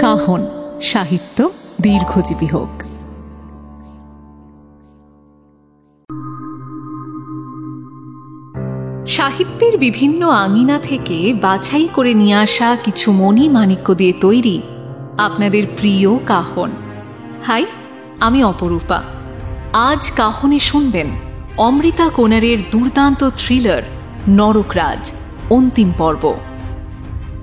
কাহন সাহিত্য দীর্ঘজীবী হোক। সাহিত্যের বিভিন্ন আঙিনা থেকে বাছাই করে নিয়ে আসা কিছু মণি মাণিক্য দিয়ে তৈরি আপনাদের প্রিয় কাহন। হাই, আমি অপরূপা। আজ কাহনে শুনবেন অমৃতা কোনারের দুর্দান্ত থ্রিলার নরকরাজ অন্তিম পর্ব।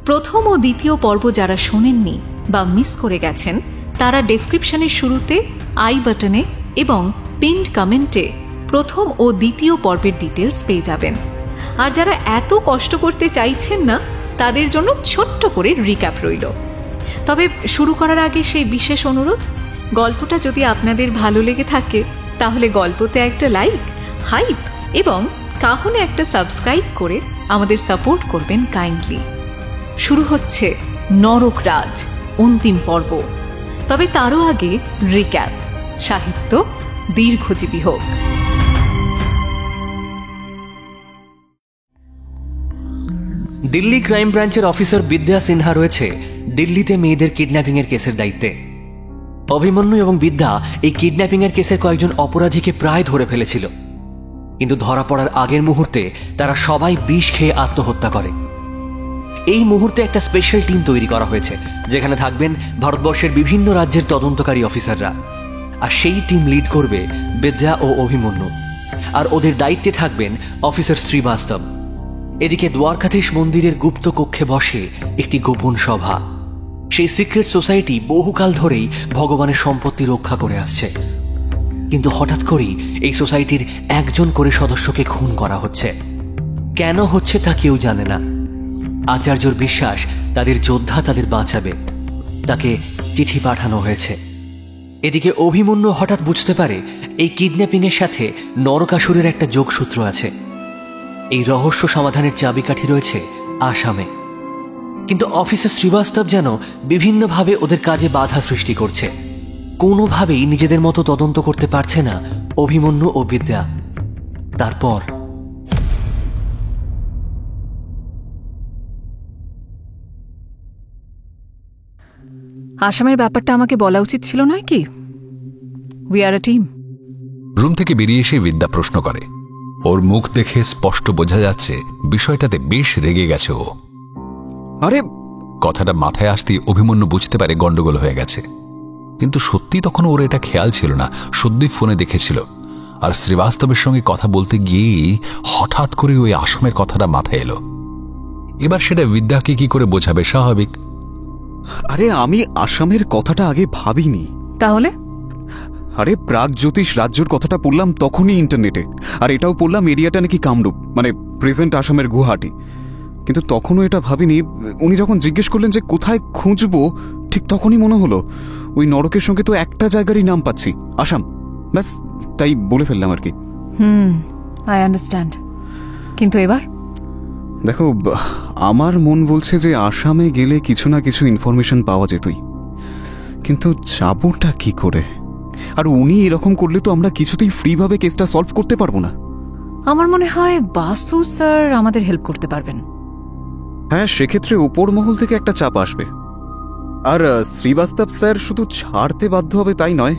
প্রথম ও দ্বিতীয় পর্ব যারা শোনেননি বা মিস করে গেছেন, তারা ডেসক্রিপশনের শুরুতে আই বাটনে এবং পিন্ড কমেন্টে প্রথম ও দ্বিতীয় পর্বের ডিটেলস পেয়ে যাবেন। আর যারা এত কষ্ট করতে চাইছেন না, তাদের জন্য ছোট্ট করে রিক্যাপ রইল। তবে শুরু করার আগে সেই বিশেষ অনুরোধ, গল্পটা যদি আপনাদের ভালো লেগে থাকে তাহলে গল্পতে একটা লাইক, হাইপ এবং কাহনে একটা সাবস্ক্রাইব করে আমাদের সাপোর্ট করবেন কাইন্ডলি। শুরু হচ্ছে নরকরাজ অন্তিম পর্ব। তবে তারও আগে রিক্যাপ। সাহিত্য দীর্ঘজীবী হোক। দিল্লি ক্রাইম ব্রাঞ্চের অফিসার বিদ্যা সিনহা রয়েছে দিল্লিতে মেয়েদের কিডন্যাপিং এর কেসের দায়িত্বে। অভিমন্যু এবং বিদ্যা এই কিডন্যাপিং এর কেসের কয়েকজন অপরাধীকে প্রায় ধরে ফেলেছিল, কিন্তু ধরা পড়ার আগের মুহূর্তে তারা সবাই বিষ খেয়ে আত্মহত্যা করে। এই মুহূর্তে একটা স্পেশাল টিম তৈরি করা হয়েছে, যেখানে থাকবেন ভারতবর্ষের বিভিন্ন রাজ্যের তদন্তকারী অফিসাররা। আর সেই টিম লিড করবে বিদ্যা ও অভিমন্যু, আর ওদের দায়িত্বে থাকবেন অফিসার শ্রীবাস্তব। এদিকে দ্বারকাধীশ মন্দিরের গুপ্ত কক্ষে বসে একটি গোপন সভা। সেই সিক্রেট সোসাইটি বহুকাল ধরেই ভগবানের সম্পত্তি রক্ষা করে আসছে, কিন্তু হঠাৎ করেই এই সোসাইটির একজন করে সদস্যকে খুন করা হচ্ছে। কেন হচ্ছে তা কেউ জানে না। আচার্যর বিশ্বাস তাদের যোদ্ধা তাদের বাঁচাবে, তাকে চিঠি পাঠানো হয়েছে। এদিকে অভিমন্যু হঠাৎ বুঝতে পারে এই কিডন্যাপিং এর সাথে নরকাসুরের একটা যোগসূত্র আছে। এই রহস্য সমাধানের চাবিকাঠি রয়েছে আসামে, কিন্তু অফিসার শ্রীবাস্তব যেন বিভিন্নভাবে ওদের কাজে বাধা সৃষ্টি করছে। কোনোভাবেই নিজেদের মতো তদন্ত করতে পারছে না অভিমন্যু ও বিদ্যা। তারপর আসামের ব্যাপারটা আমাকে বলা উচিত ছিল নয় কি? We are a team. Room থেকে বেরিয়ে এসে বিদ্যা প্রশ্ন করে। ওর মুখ দেখে স্পষ্ট বোঝা যাচ্ছে বিষয়টাতে বেশ রেগে গেছে ও। আরে, কথাটা মাথায় আসতেই অভিমন্যু বুঝতে পারে গন্ডগোল হয়ে গেছে, কিন্তু সত্যি তখন ওর এটা খেয়াল ছিল না। সত্যি ফোনে দেখেছিল, আর শ্রীবাস্তবের সঙ্গে কথা বলতে গিয়েই হঠাৎ করে ওই আসামের কথাটা মাথায় এলো। এবার সেটা বিদ্যাকে কি করে বোঝাবে? স্বাভাবিক। আরে, আমি আসামের কথাটা আগে ভাবিনি। তাহলে? আরে, প্রাগজ্যোতিষ রাজ্যর কথাটা পড়লাম তখনই ইন্টারনেটে, আর এটাও পড়লাম এরিয়াটা নাকি কামরূপ, মানে প্রেজেন্ট আসামের গুয়াহাটি। কিন্তু তখনও এটা ভাবিনি। উনি যখন জিজ্ঞেস করলেন যে কোথায় খুঁজবো, ঠিক তখনই মনে হলো ওই নরকের সঙ্গে তো একটা জায়গারই নাম পাচ্ছি, আসাম। ব্যাস, তাই বলে ফেললাম আর কি। I understand. কিন্তু এবার দেখো, আমার মন বলছে যে আসামে গেলে কিছু না কিছু ইনফরমেশন পাওয়া যেতই, কিন্তু যাবোটা কি করে? আর উনি এরকম করলে তো আমরা কিছুতেই ফ্রিভাবে কেসটা সলভ করতে পারবো না। আমার মনে হয় বাসু স্যার আমাদের হেল্প করতে পারবেন। হ্যাঁ, সেক্ষেত্রে উপর মহল থেকে একটা চাপ আসবে। আর শ্রীবাস্তব স্যার শুধু ছাড়তে বাধ্য হবে তাই নয়,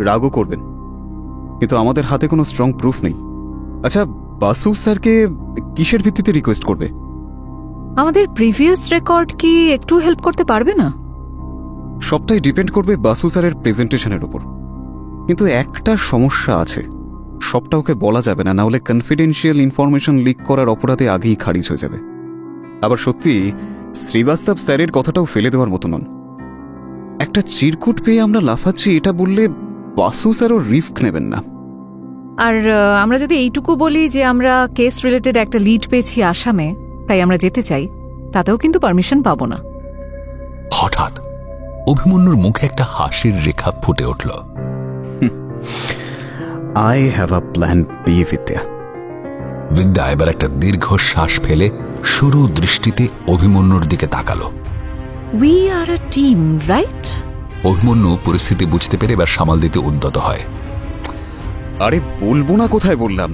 রাগও করবেন। কিন্তু আমাদের হাতে কোনো স্ট্রং প্রুফ নেই। আচ্ছা, বাসু স্যারকে কিসের ভিত্তিতে রিকোয়েস্ট করবে? আমাদের প্রিভিয়াস রেকর্ড কি একটু হেল্প করতে পারবে না? সবটাই ডিপেন্ড করবে বাসু স্যারের প্রেজেন্টেশনের উপর। কিন্তু একটা সমস্যা আছে, সবটা ওকে বলা যাবে না, নাহলে কনফিডেন্সিয়াল ইনফরমেশন লিক করার অপরাধে আগেই খারিজ হয়ে যাবে। আবার সত্যি শ্রীবাস্তব স্যারের কথাটাও ফেলে দেওয়ার মতো নন। একটা চিরকুট পেয়ে আমরা লাফাচ্ছি এটা বললে বাসু স্যারও রিস্ক নেবেন না। আর আমরা যদি এইটুকু বলি যে আমরা কেস রিলেটেড একটা লিড পেয়েছি আসামে, তাই আমরা যেতে চাই, তাতেও কিন্তু পারমিশন পাবো না। হঠাৎ অভিমন্যুর মুখে একটা হাসির রেখা ফুটে উঠল। I have a plan B, Bidya. Bidya এবার একটা দীর্ঘ শ্বাস ফেলে সরু দৃষ্টিতে অভিমন্যুর দিকে তাকালো। We are a team, right? Abhimanyu পরিস্থিতি বুঝতে পেরে এবার সামাল দিতে উদ্যত হয়। আরে বলবো না কোথায় বললাম,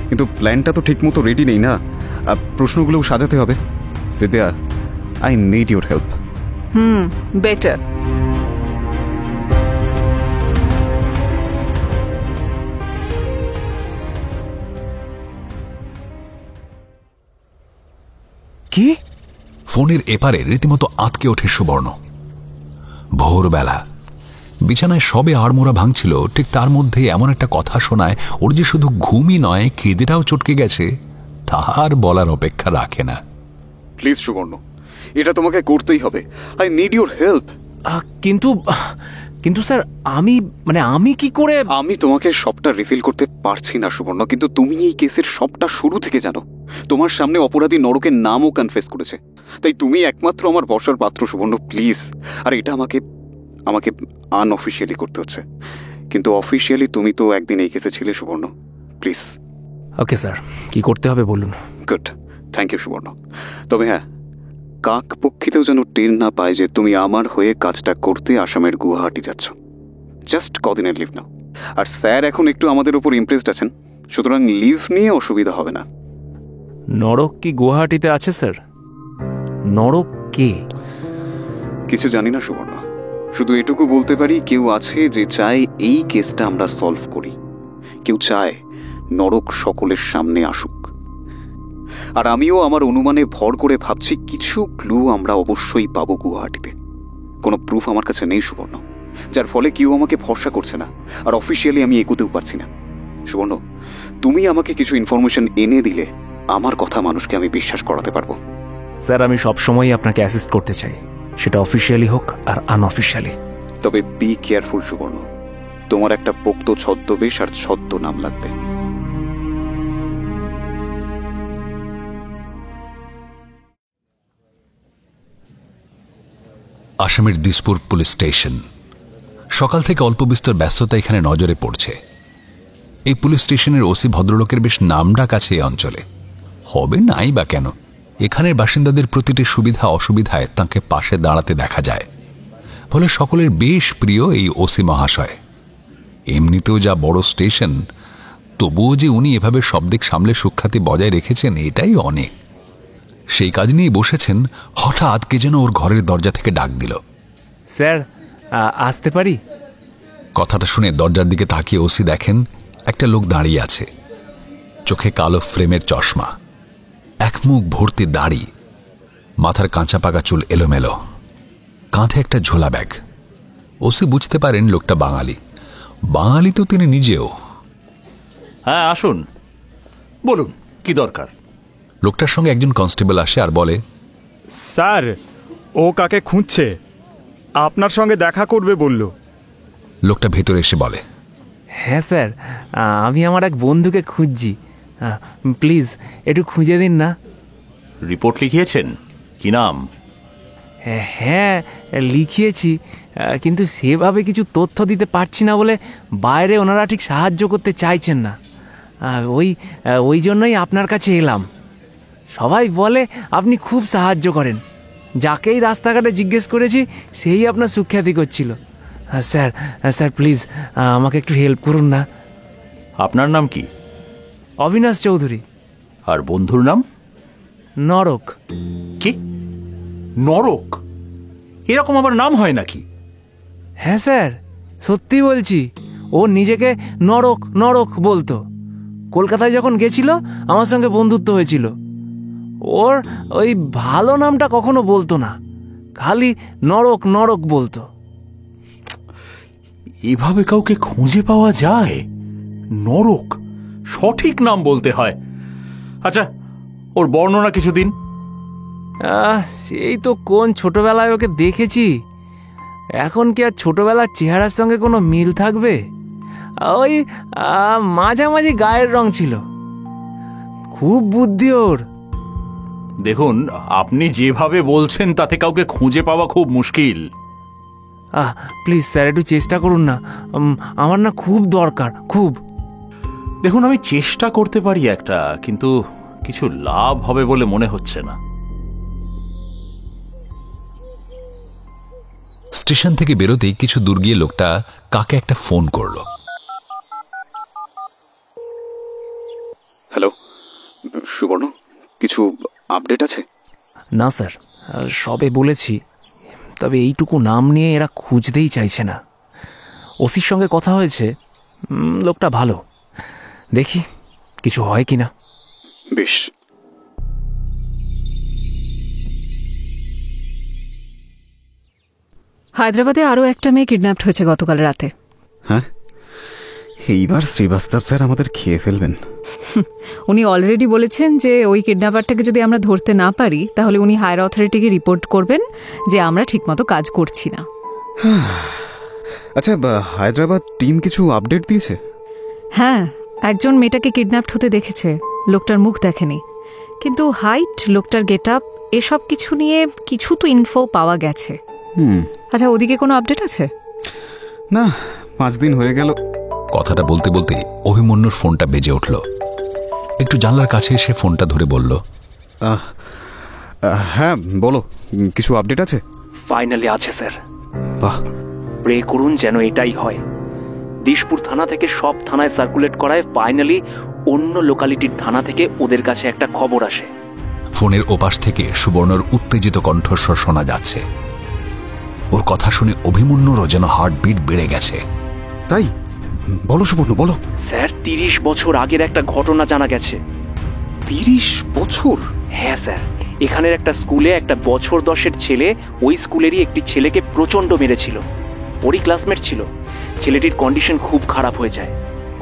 কিন্তু প্ল্যানটা তো ঠিক মতো রেডি নেই না। প্রশ্নগুলোও সাজাতে হবে। বিদ্যা, I need your help. Better. কি? ফোনের এপারে রীতিমতো আটকে ওঠে সুবর্ণ। ভোরবেলা বিছানায় সবে আড়মোড়া ভাঙছিল, ঠিক তার মধ্যে এমন একটা কথা শোনায় ওর যে শুধু ঘুমই নয়, খিদেটাও চটকে গেছে, তাহার বলার অপেক্ষা রাখে না। প্লিজ সুবর্ণ, এটা তোমাকে করতেই হবে। I need your help. কিন্তু স্যার, আমি কি করে? আমি তোমাকে সবটা রিফিল করতে পারছি না সুবর্ণ, কিন্তু তুমি এই কেসের সবটা শুরু থেকে জানো। তোমার সামনে অপরাধী নরকের নামও কনফেস করেছে, তাই তুমি একমাত্র আমার বর্ষার পাত্র সুবর্ণ, প্লিজ। আর এটা আমাকে আনঅফিসিয়ালি করতে হচ্ছে, কিন্তু অফিসিয়ালি তুমি তো একদিন এই কেসে ছিলে সুবর্ণ, প্লিজ। ওকে স্যার, কি করতে হবে বলুন। গুড, থ্যাংক ইউ সুবর্ণ। তবে হ্যাঁ, কাক পক্ষীতেও যেন টের না পায় যে তুমি আমার হয়ে কাজটা করতে আসামের গুয়াহাটি যাচ্ছ। জাস্ট কদিনের লিভ নাও। আর স্যার এখন একটু আমাদের উপর ইমপ্রেসড আছেন, সুতরাং লিভ নিয়ে অসুবিধা হবে না। নরক কি গুয়াহাটিতে আছে স্যার? নরক কে? কিছু জানি না সুবর্ণ, শুধু এটুকু বলতে পারি কেউ আছে যে চায় এই কেসটা আমরা সলভ করি। কেউ চায় নরক সকলের সামনে আসুক। আর আমিও আমার অনুমানে ভর করে ভাবছি কিছু ক্লু আমরা অবশ্যই পাবো গুয়াহাটিতে। কোনো প্রুফ আমার কাছে নেই সুবর্ণ, যার ফলে কেউ আমাকে ভরসা করছে না, আর অফিসিয়ালি আমি এগোতেও পারছি না। সুবর্ণ, তুমি আমাকে কিছু ইনফরমেশন এনে দিলে আমার কথা মানুষকে আমি বিশ্বাস করাতে পারবো। স্যার, আমি সবসময় আপনাকে অ্যাসিস্ট করতে চাই, সেটা অফিসিয়ালি হোক আর আনঅফিসিয়ালি। তবে বি কেয়ারফুল সুবর্ণ, তোমার একটা পোক্ত ছদ্মবেশ আর ছদ্ম নাম লাগবে। আসামের দিসপুর পুলিশ স্টেশন। সকাল থেকে অল্প বিস্তর ব্যস্ততা এখানে নজরে পড়ছে। এই পুলিশ স্টেশনের ওসি ভদ্রলোকের বেশ নামডাক আছে এই অঞ্চলে। হবে নাই বা কেন, এখানের বাসিন্দাদের প্রতিটি সুবিধা অসুবিধায় তাঁকে পাশে দাঁড়াতে দেখা যায়। ফলে সকলের বেশ প্রিয় এই ওসি মহাশয়। এমনিতেও যা বড় স্টেশন, তবুও যে উনি এভাবে সব দিক সামলে সুখ্যাতি বজায় রেখেছেন, এটাই অনেক। সেই কাজ নিয়ে বসেছেন, হঠাৎ কে যেন ওর ঘরের দরজা থেকে ডাক দিল। স্যার, আসতে পারি? কথাটা শুনে দরজার দিকে তাকিয়ে ওসি দেখেন একটা লোক দাঁড়িয়ে আছে। চোখে কালো ফ্রেমের চশমা, এক মুখ ভর্তি দাড়ি, মাথার কাঁচা পাকা চুল এলোমেলো, কাঁধে একটা ঝোলা ব্যাগ। ওসি বুঝতে পারেন লোকটা বাঙালি। বাঙালি তো তিনি নিজেও। হ্যাঁ, আসুন, বলুন কি দরকার। লোকটার সঙ্গে একজন কনস্টেবল আসে আর বলে, স্যার, ও কাকে খুঁজছে, আপনার সঙ্গে দেখা করবে বলল। লোকটা ভেতরে এসে বলে, হ্যাঁ স্যার, আমি আমার এক বন্ধুকে খুঁজছি, প্লিজ একটু খুঁজে দিন না। রিপোর্ট লিখিয়েছেন? কি নাম? হ্যাঁ লিখিয়েছি, কিন্তু সেভাবে কিছু তথ্য দিতে পারছি না বলে বাইরে ওনারা ঠিক সাহায্য করতে চাইছেন না। ওই জন্যই আপনার কাছে এলাম। সবাই বলে আপনি খুব সাহায্য করেন, যাকেই রাস্তাঘাটে জিজ্ঞেস করেছি সেই আপনার সুখ্যাতি করছিল। স্যার প্লিজ আমাকে একটু হেল্প করুন না। আপনার নাম কি? অবিনাশ চৌধুরী। আর বন্ধুর নাম? নরক। কি? নরক? এরকম আবার নাম হয় নাকি? হ্যাঁ স্যার, সত্যি বলছি, ও নিজেকে নরক নরক বলতো। কলকাতায় যখন গেছিল আমার সঙ্গে বন্ধুত্ব হয়েছিল। ওর ওই ভালো নামটা কখনো বলতো না, খালি নরক নরক বলতো। এভাবে কাউকে খুঁজে পাওয়া যায়? নরক সঠিক নাম বলতে হয়। আচ্ছা, ওর বর্ণনা কিছু দিন। সেই তো কোন ছোটবেলায় ওকে দেখেছি, এখন কি আর ছোটবেলার চেহারার সঙ্গে কোনো মিল থাকবে? ওই মাঝামাঝি গায়ের রং ছিল, খুব বুদ্ধি ওর। দেখুন, আপনি যেভাবে বলছেন তাতে কাউকে খুঁজে পাওয়া খুব মুশকিল। প্লিজ স্যার একটু চেষ্টা করুন না, আমার না খুব দরকার, খুব। দেখুন, আমি চেষ্টা করতে পারি একটা, কিন্তু কিছু লাভ হবে বলে মনে হচ্ছে না। স্টেশন থেকে বেরোতেই কিছু দূর গিয়ে লোকটা কাকে একটা ফোন করলো। হ্যালো সুবর্ণ, কিছু আপডেট আছে? না স্যার, সবে বলেছি, তবে এইটুকু নাম নিয়ে এরা খুঁজতেই চাইছে না। ওসির সঙ্গে কথা হয়েছে, লোকটা ভালো, দেখি কিছু হয় কিনা। বেশ। হায়দ্রাবাদে আরও একটা মেয়ে কিডন্যাপড হয়েছে গতকাল রাতে। হ্যাঁ, এইবার শ্রীবাস্তব স্যার আমাদের খেয়ে ফেলবেন। উনি অলরেডি বলেছেন যে ওই কিডন্যাপারটাকে যদি আমরা ধরতে না পারি তাহলে উনি হায়ার অথরিটিকে রিপোর্ট করবেন যে আমরা ঠিকমতো কাজ করছি না। আচ্ছা, হায়দ্রাবাদ টিম কিছু আপডেট দিয়েছে? হ্যাঁ, একজন মেয়েটাকে কিডন্যাপড হতে দেখেছে, লোকটার মুখ দেখেনি, কিন্তু হাইট, লোকটার গেট আপ, এসব কিছু নিয়ে কিছু তো ইনফো পাওয়া গেছে। আচ্ছা, ওদিকে কোনো আপডেট আছে? না, 5 দিন হয়ে গেল। কথাটা বলতে বলতে অভিমন্যুর ফোনটা বেজে উঠল। একটু জানলার কাছে এসে ফোনটা ধরে বলল, হ্যাঁ বলো, কিছু আপডেট আছে? ফাইনালি আছে স্যার। বাহ, প্রে করুন যেন এটাই হয়। দিশপুর থানা থেকে সব থানায় সার্কুলেট করায় ফাইনালি অন্য লোকালিটির থানা থেকে ওদের কাছে একটা খবর আসে। ফোনের ওপাশ থেকে সুবর্ণর উত্তেজিত কণ্ঠস্বর শোনা যাচ্ছে। ওর কথা শুনে অভিমন্যুরও যেন হার্টবিট বেড়ে গেছে। তাই বলো সুবর্ণ, বলো। স্যার, 30 বছর আগের একটা ঘটনা জানা গেছে। 30 বছর? হ্যাঁ স্যার, এখানের একটা স্কুলে একটা বছর 10-এর ছেলে ওই স্কুলেরই একটি ছেলেকে প্রচন্ড মেরেছিল। ওরই ক্লাসমেট ছিল। ছেলেটির কন্ডিশন খুব খারাপ হয়ে যায়।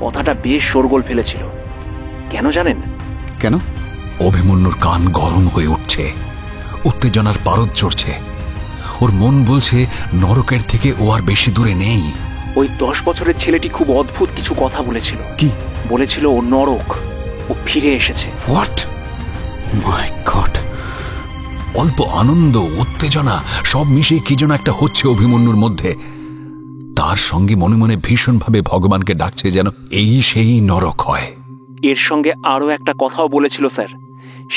কথাটা বেশ শোরগোল ফেলেছিল। কেন জানেন? কেন? অভিমন্যুর কান গরম হয়ে উঠছে, উত্তেজনার পারদ চড়ছে। ওর মন বলছে নরকের থেকে ও আর বেশি দূরে নেই। ওই 10 বছরের ছেলেটি খুব অদ্ভুত কিছু কথা বলেছিল। কি বলেছিল? ও নরক, ও ফিরে এসেছে। হোয়াট? My god! অল্প আনন্দ, উত্তেজনা সব মিশিয়ে কি যেন একটা হচ্ছে অভিমন্যুর মধ্যে। তার সঙ্গে মনে মনে ভীষণভাবে ভগবানকে ডাকছে যেন এই সেই নরক হয়। এর সঙ্গে আরো একটা কথাও বলেছিল স্যার,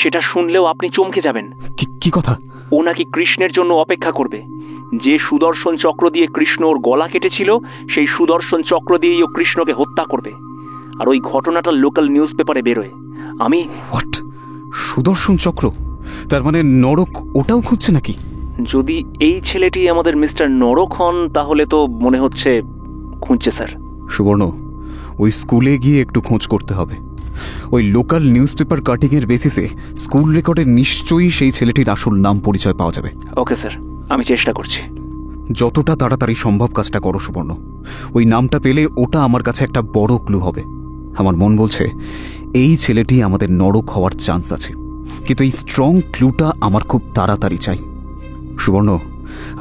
সেটা শুনলেও আপনি চমকে যাবেন। কি কথা? ও নাকি কৃষ্ণের জন্য অপেক্ষা করবে। যে সুদর্শন চক্র দিয়ে কৃষ্ণ ওর গলা কেটেছিল, সেই সুদর্শন চক্র দিয়েই ও কৃষ্ণকে হত্যা করবে। আর ওই ঘটনাটা লোকাল নিউজ পেপারে বেরোয়। আমি হোয়াট? সুদর্শন চক্র? তার মানে নরক ওটাও খুঁজছে নাকি? যদি এই ছেলেটি আমাদের মিস্টার নরক হন তাহলে তো মনে হচ্ছে খুঁজছে স্যার। সুবর্ণ, ওই স্কুলে গিয়ে একটু খোঁজ করতে হবে। ওই লোকাল নিউজ পেপার কাটিং এর বেসিসে স্কুল রেকর্ডে নিশ্চয়ই সেই ছেলেটির আসল নাম পরিচয় পাওয়া যাবে। ওকে স্যার, আমি চেষ্টা করছি। যতটা তাড়াতাড়ি সম্ভব কাজটা করো সুবর্ণ। ওই নামটা পেলে ওটা আমার কাছে একটা বড় ক্লু হবে। আমার মন বলছে এই ছেলেটি আমাদের নরক হওয়ার চান্স আছে, কিন্তু এই স্ট্রং ক্লুটা আমার খুব তাড়াতাড়ি চাই। সুবর্ণ,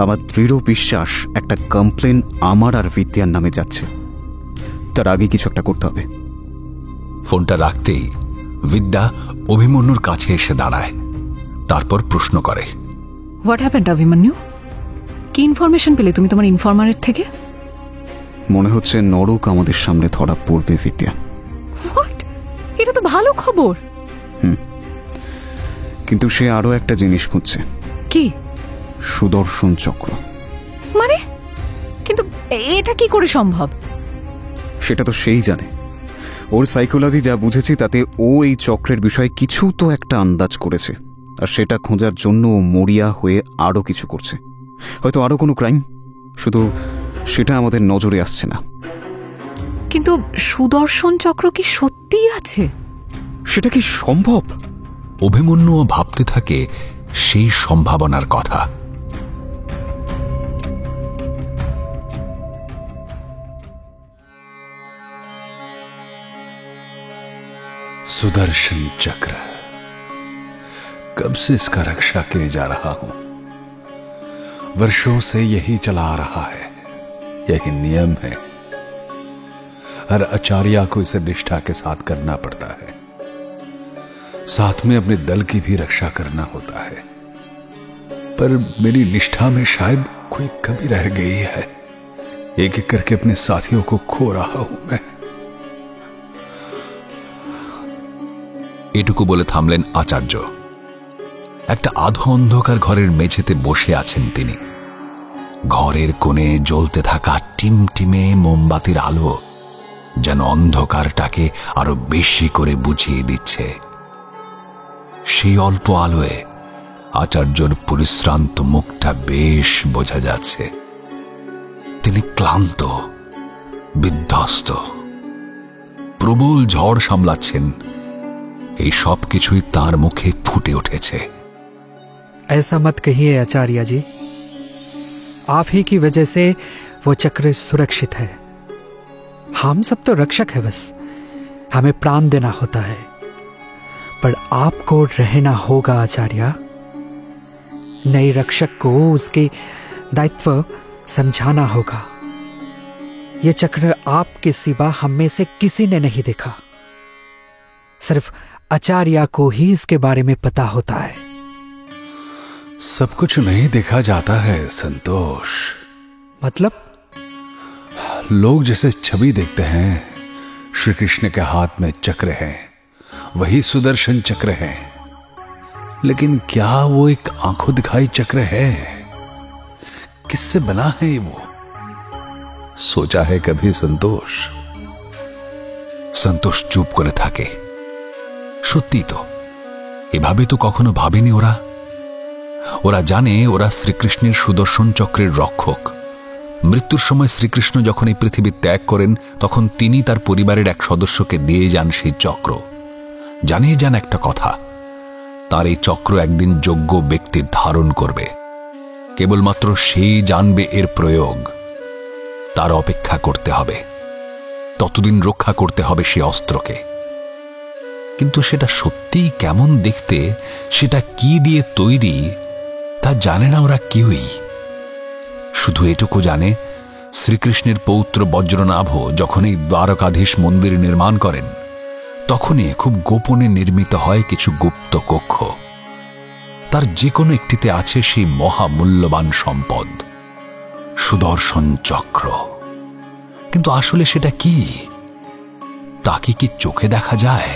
আমার দৃঢ় বিশ্বাস একটা কমপ্লেন আমার আর বিদ্যার নামে যাচ্ছে। তার আগে কিছু একটা করতে হবে। ফোনটা রাখতেই বিদ্যা অভিমন্যুর কাছে এসে দাঁড়ায়, তারপর প্রশ্ন করে, হোয়াট হ্যাপেন্ড অভিমন্যু? কি ইনফরমেশন পেলে তুমি তোমার ইনফরমারের থেকে? মনে হচ্ছে নরক আমাদের সামনে ধরা পড়বে বিদ্যা। হোয়াট? এটা তো ভালো খবর। কিন্তু সে আরো একটা জিনিস খুঁজছে। কি? সুদর্শন চক্র। মানে? কিন্তু এটা কি করে সম্ভব? সেটা তো সেই জানে। ওর সাইকোলজি যা বুঝেছি তাতে ও এই চক্রের বিষয়ে কিছু তো একটা আন্দাজ করেছে, আর সেটা খোঁজার জন্য ও মরিয়া হয়ে আরো কিছু করছে। হয়তো আরো কোনো ক্রাইম, শুধু সেটা আমাদের নজরে আসছে না। কিন্তু সুদর্শন চক্র কি সত্যিই আছে? সেটা কি সম্ভব? অভিমন্যুও ভাবতে থাকে সেই সম্ভাবনার কথা। सुदर्शन चक्र, कब से इसका रक्षा किए जा रहा हूं। वर्षों से यही चला आ रहा है, यही नियम है। हर आचार्य को इसे निष्ठा के साथ करना पड़ता है, साथ में अपने दल की भी रक्षा करना होता है। पर मेरी निष्ठा में शायद कोई कमी रह गई है। एक एक करके अपने साथियों को खो रहा हूं मैं। এটুকু বলে থামলেন আচার্য। একটা আধো অন্ধকার ঘরের মেঝেতে বসে আছেন তিনি। ঘরের কোণে জ্বলতে থাকা টিমটিমে মোমবাতির আলো যেন অন্ধকারটাকে আরো বেশি করে বুঝিয়ে দিচ্ছে। সেই অল্প আলোয় আচার্যর পরিশ্রান্ত মুখটা বেশ বোঝা যাচ্ছে। তিনি ক্লান্ত, বিধ্বস্ত, প্রবল ঝড় সামলাচ্ছেন। এই সব কিছুই তার মুখে ফুটে উঠেছে। ऐसा मत कहिए आचार्य जी, आप ही की वजह से वो चक्र सुरक्षित है। हम सब तो रक्षक है, बस हमें प्राण देना होता है। पर आपको रहना होगा आचार्य। नए रक्षक को उसके दायित्व समझाना होगा। ये चक्र आपके सिवा हम में से किसी ने नहीं देखा। सिर्फ आचार्य को ही इसके बारे में पता होता है। सब कुछ नहीं देखा जाता है संतोष। मतलब? लोग जैसे छवि देखते हैं, श्री कृष्ण के हाथ में चक्र है, वही सुदर्शन चक्र है, लेकिन क्या वो एक आंखों दिखाई चक्र है? किससे बना है वो? सोचा है कभी संतोष? संतोष चुप करे থাকে। সত্যি তো, এভাবে তো কখনো ভাবেনি ওরা। ওরা জানে ওরা শ্রীকৃষ্ণের সুদর্শন চক্রের রক্ষক। মৃত্যুর সময় শ্রীকৃষ্ণ যখন এই পৃথিবী ত্যাগ করেন, তখন তিনি তার পরিবারের এক সদস্যকে দিয়ে যান সেই চক্র। জানিয়ে যান একটা কথা, তার এই চক্র একদিন যোগ্য ব্যক্তি ধারণ করবে। কেবলমাত্র সেই জানবে এর প্রয়োগ। তার অপেক্ষা করতে হবে, ততদিন রক্ষা করতে হবে সে অস্ত্রকে। কিন্তু সেটা সত্যিই কেমন দেখতে, সেটা কি দিয়ে তৈরি, তা জানে না ওরা কেউই। শুধু এটুকু জানে, শ্রীকৃষ্ণের পৌত্র বজ্রনাভ যখন এই দ্বারকাধীশ মন্দির নির্মাণ করেন, তখনই খুব গোপনে নির্মিত হয় কিছু গুপ্ত কক্ষ। তার যে কোনো একটিতে আছে সেই মহামূল্যবান সম্পদ, সুদর্শন চক্র। কিন্তু আসলে সেটা কি, তাকে কি চোখে দেখা যায়?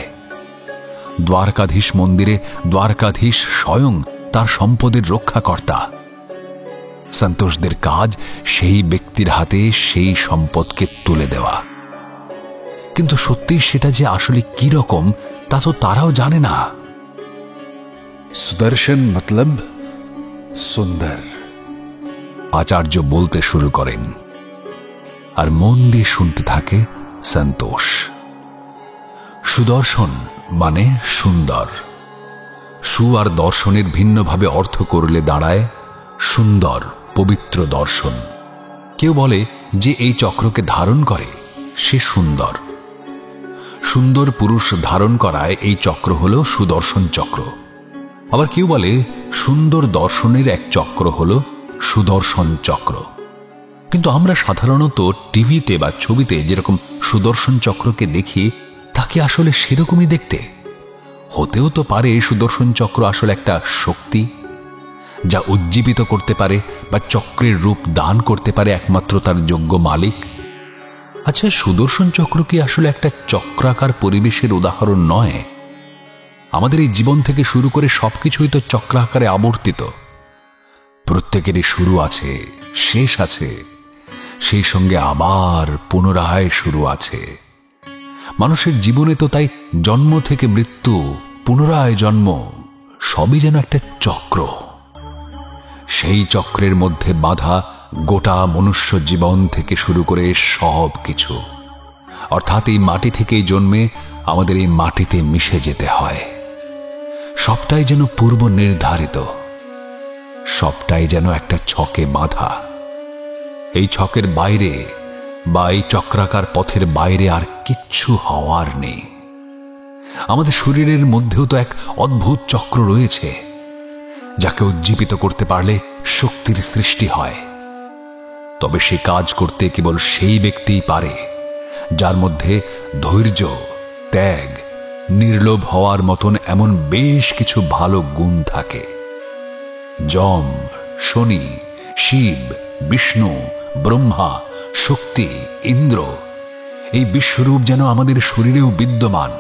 দ্বারকাধীশ মন্দিরে দ্বারকাধীশ স্বয়ং তার সম্পদের রক্ষাকর্তা। সন্তোষদের কাজ সেই ব্যক্তির হাতে সেই সম্পদকে তুলে দেওয়া। কিন্তু সত্যি সেটা যে আসলে কি রকম, তা তো তারাও জানে না। সুদর্শন মতলব সুন্দর, আচার্য বলতে শুরু করেন, আর মন দিয়ে শুনতে থাকে সন্তোষ। সুদর্শন মানে সুন্দর। সু আর দর্শনের ভিন্নভাবে অর্থ করলে দাঁড়ায় সুন্দর, পবিত্র দর্শন। কেউ বলে যে এই চক্রকে ধারণ করে সে সুন্দর। সুন্দর পুরুষ ধারণ করায় এই চক্র হল সুদর্শন চক্র। আবার কেউ বলে সুন্দর দর্শনের এক চক্র হল সুদর্শন চক্র। কিন্তু আমরা সাধারণত টিভিতে বা ছবিতে যেরকম সুদর্শন চক্রকে দেখি, তাকে আসলে সেরকমই দেখতে। হতেও তো পারে সুদর্শন চক্র আসলে একটা শক্তি, যা উজ্জীবিত করতে পারে বা চক্রের রূপ দান করতে পারে একমাত্র তার যোগ্য মালিক। আচ্ছা, সুদর্শন চক্র কি আসলে একটা চক্রাকার পরিবেশের উদাহরণ নয়? আমাদের এই জীবন থেকে শুরু করে সবকিছুই তো চক্রাকারে আবর্তিত। প্রত্যেকেরই শুরু আছে, শেষ আছে, সেই সঙ্গে আবার পুনরায় শুরু আছে। মানুষের জীবনে তো তাই জন্ম থেকে মৃত্যু, পুনরায় জন্ম, সবই যেন একটা চক্র। সেই চক্রের মধ্যে বাঁধা গোটা মনুষ্য জীবন থেকে শুরু করে সব কিছু। অর্থাৎ এই মাটি থেকেই জন্মে আমাদের এই মাটিতে মিশে যেতে হয়। সবটাই যেন পূর্ব নির্ধারিত, সবটাই যেন একটা ছকে বাঁধা। এই ছকের বাইরে বা এই চক্রাকার পথের বাইরে আর কিচ্ছু হওয়ার নেই। আমাদের শরীরের মধ্যেও তো এক অদ্ভুত চক্র রয়েছে, যাকে উজ্জীবিত করতে পারলে শক্তির সৃষ্টি হয়। তবে সে কাজ করতে কেবল সেই ব্যক্তিই পারে যার মধ্যে ধৈর্য, ত্যাগ, নির্লোভ হওয়ার মতন এমন বেশ কিছু ভালো গুণ থাকে। যম, শনি, শিব, বিষ্ণু, ব্রহ্মা, শক্তি, ইন্দ্র, এই বিশ্বরূপ যেন আমাদের শরীরেও বিদ্যমান।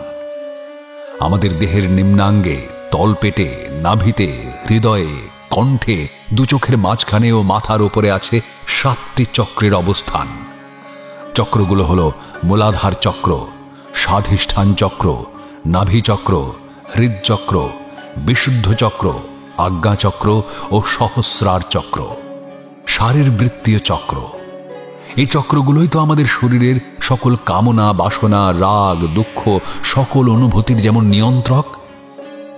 আমাদের দেহের নিম্নাঙ্গে, তলপেটে, নাভিতে, হৃদয়ে, কণ্ঠে, দু চোখের মাঝখানে ও মাথার উপরে আছে 7টি চক্রের অবস্থান। চক্রগুলো হল মূলাধার চক্র, স্বাধিষ্ঠান চক্র, নাভি চক্র, হৃদচক্র, বিশুদ্ধ চক্র, আজ্ঞাচক্র ও সহস্রার চক্র, শারীরবৃত্তীয় চক্র। এই চক্রগুলোই তো আমাদের শরীরের সকল কামনা, বাসনা, রাগ, দুঃখ, সকল অনুভূতির যেমন নিয়ন্ত্রক,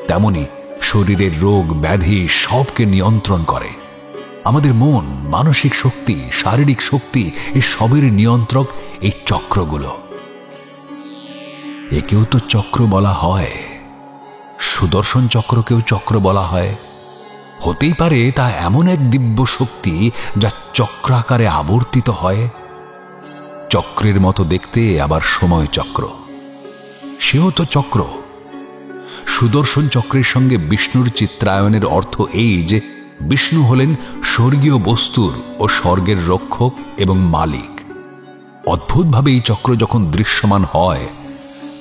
তেমনি শরীরের রোগ ব্যাধি সবকে নিয়ন্ত্রণ করে। আমাদের মন, মানসিক শক্তি, শারীরিক শক্তি, এই সবের নিয়ন্ত্রক এই চক্রগুলো। একেও তো চক্র বলা হয়, সুদর্শন চক্রকেও চক্র বলা হয়। হতেই পারে তা এমন এক দিব্য শক্তি যা চক্রাকারে আবর্তিত হয়, চক্রের মতো দেখতে, আবার সময় চক্র, সেও তো চক্র। সুদর্শন চক্রের সঙ্গে বিষ্ণুর চিত্রায়নের অর্থ এই যে বিষ্ণু হলেন স্বর্গীয় বস্তুর ও স্বর্গের রক্ষক এবং মালিক। অদ্ভুতভাবে এই চক্র যখন দৃশ্যমান হয়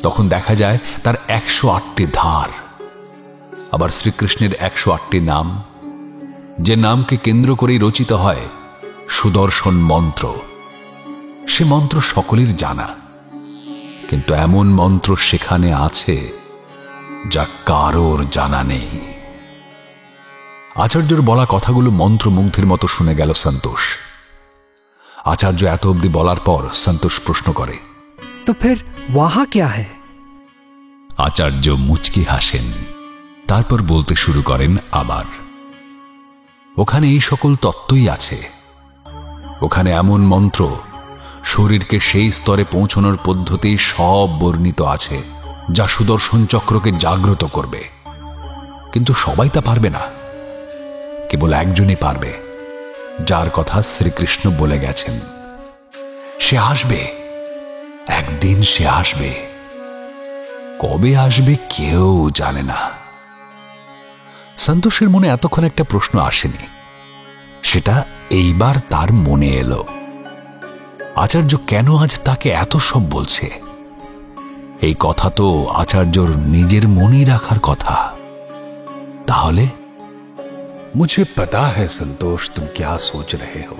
তখন দেখা যায় তার 108টি ধার। আবার শ্রীকৃষ্ণের 108টি নাম, যে নামকে কেন্দ্র করেই রচিত হয় সুদর্শন মন্ত্র। সে মন্ত্র সকলের জানা, কিন্তু এমন মন্ত্র সেখানে আছে যা কারোর জানা নেই। আচার্যর বলা কথাগুলো মন্ত্রমুগ্ধের মতো শুনে গেল সন্তোষ। আচার্য এত অবধি বলার পর সন্তোষ প্রশ্ন করে, তো ফির ওয়াহা ক্যা হ্যায়? আচার্য মুচকি হাসেন, তারপর বলতে শুরু করেন আবার, ওখানে এই সকল তত্ত্বই আছে। ওখানে এমন মন্ত্র, শরীরকে সেই স্তরে পৌঁছানোর পদ্ধতি সব বর্ণিত আছে যা সুদর্শন চক্রকে জাগ্রত করবে। কিন্তু সবাই তা পারবে না, কেবল একজনই পারবে, যার কথা শ্রীকৃষ্ণ বলে গেছেন। সে আসবে, একদিন সে আসবে, কবে আসবে কেউ জানে না। সন্তোষের মনে এতক্ষণ একটা প্রশ্ন আসেনি, সেটা এইবার তার মনে এলো। আচার্য কেন আজ তাকে এত সব বলছে? এই কথা তো আচার্যর নিজের মনেই রাখার কথা। তাহলে मुझे पता है संतोष तुम क्या सोच रहे हो।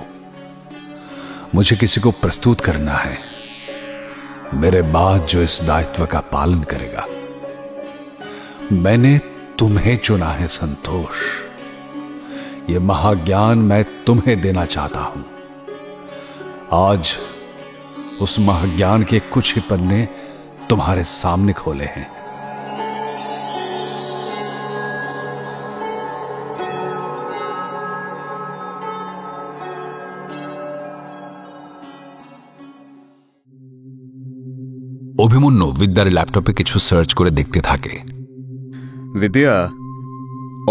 मुझे किसी को प्रस्तुत करना है मेरे बाद जो इस दायित्व का पालन करेगा। मैंने तुम्हें चुना है संतोष। ये महाज्ञान मैं तुम्हें देना चाहता हूं। आज उस महाज्ञान के कुछ ही पन्ने तुम्हारे सामने खोले हैं। অভিমন্যু বিদ্যার ল্যাপটপে কিছু সার্চ করে দেখতে থাকে। বিদ্যা,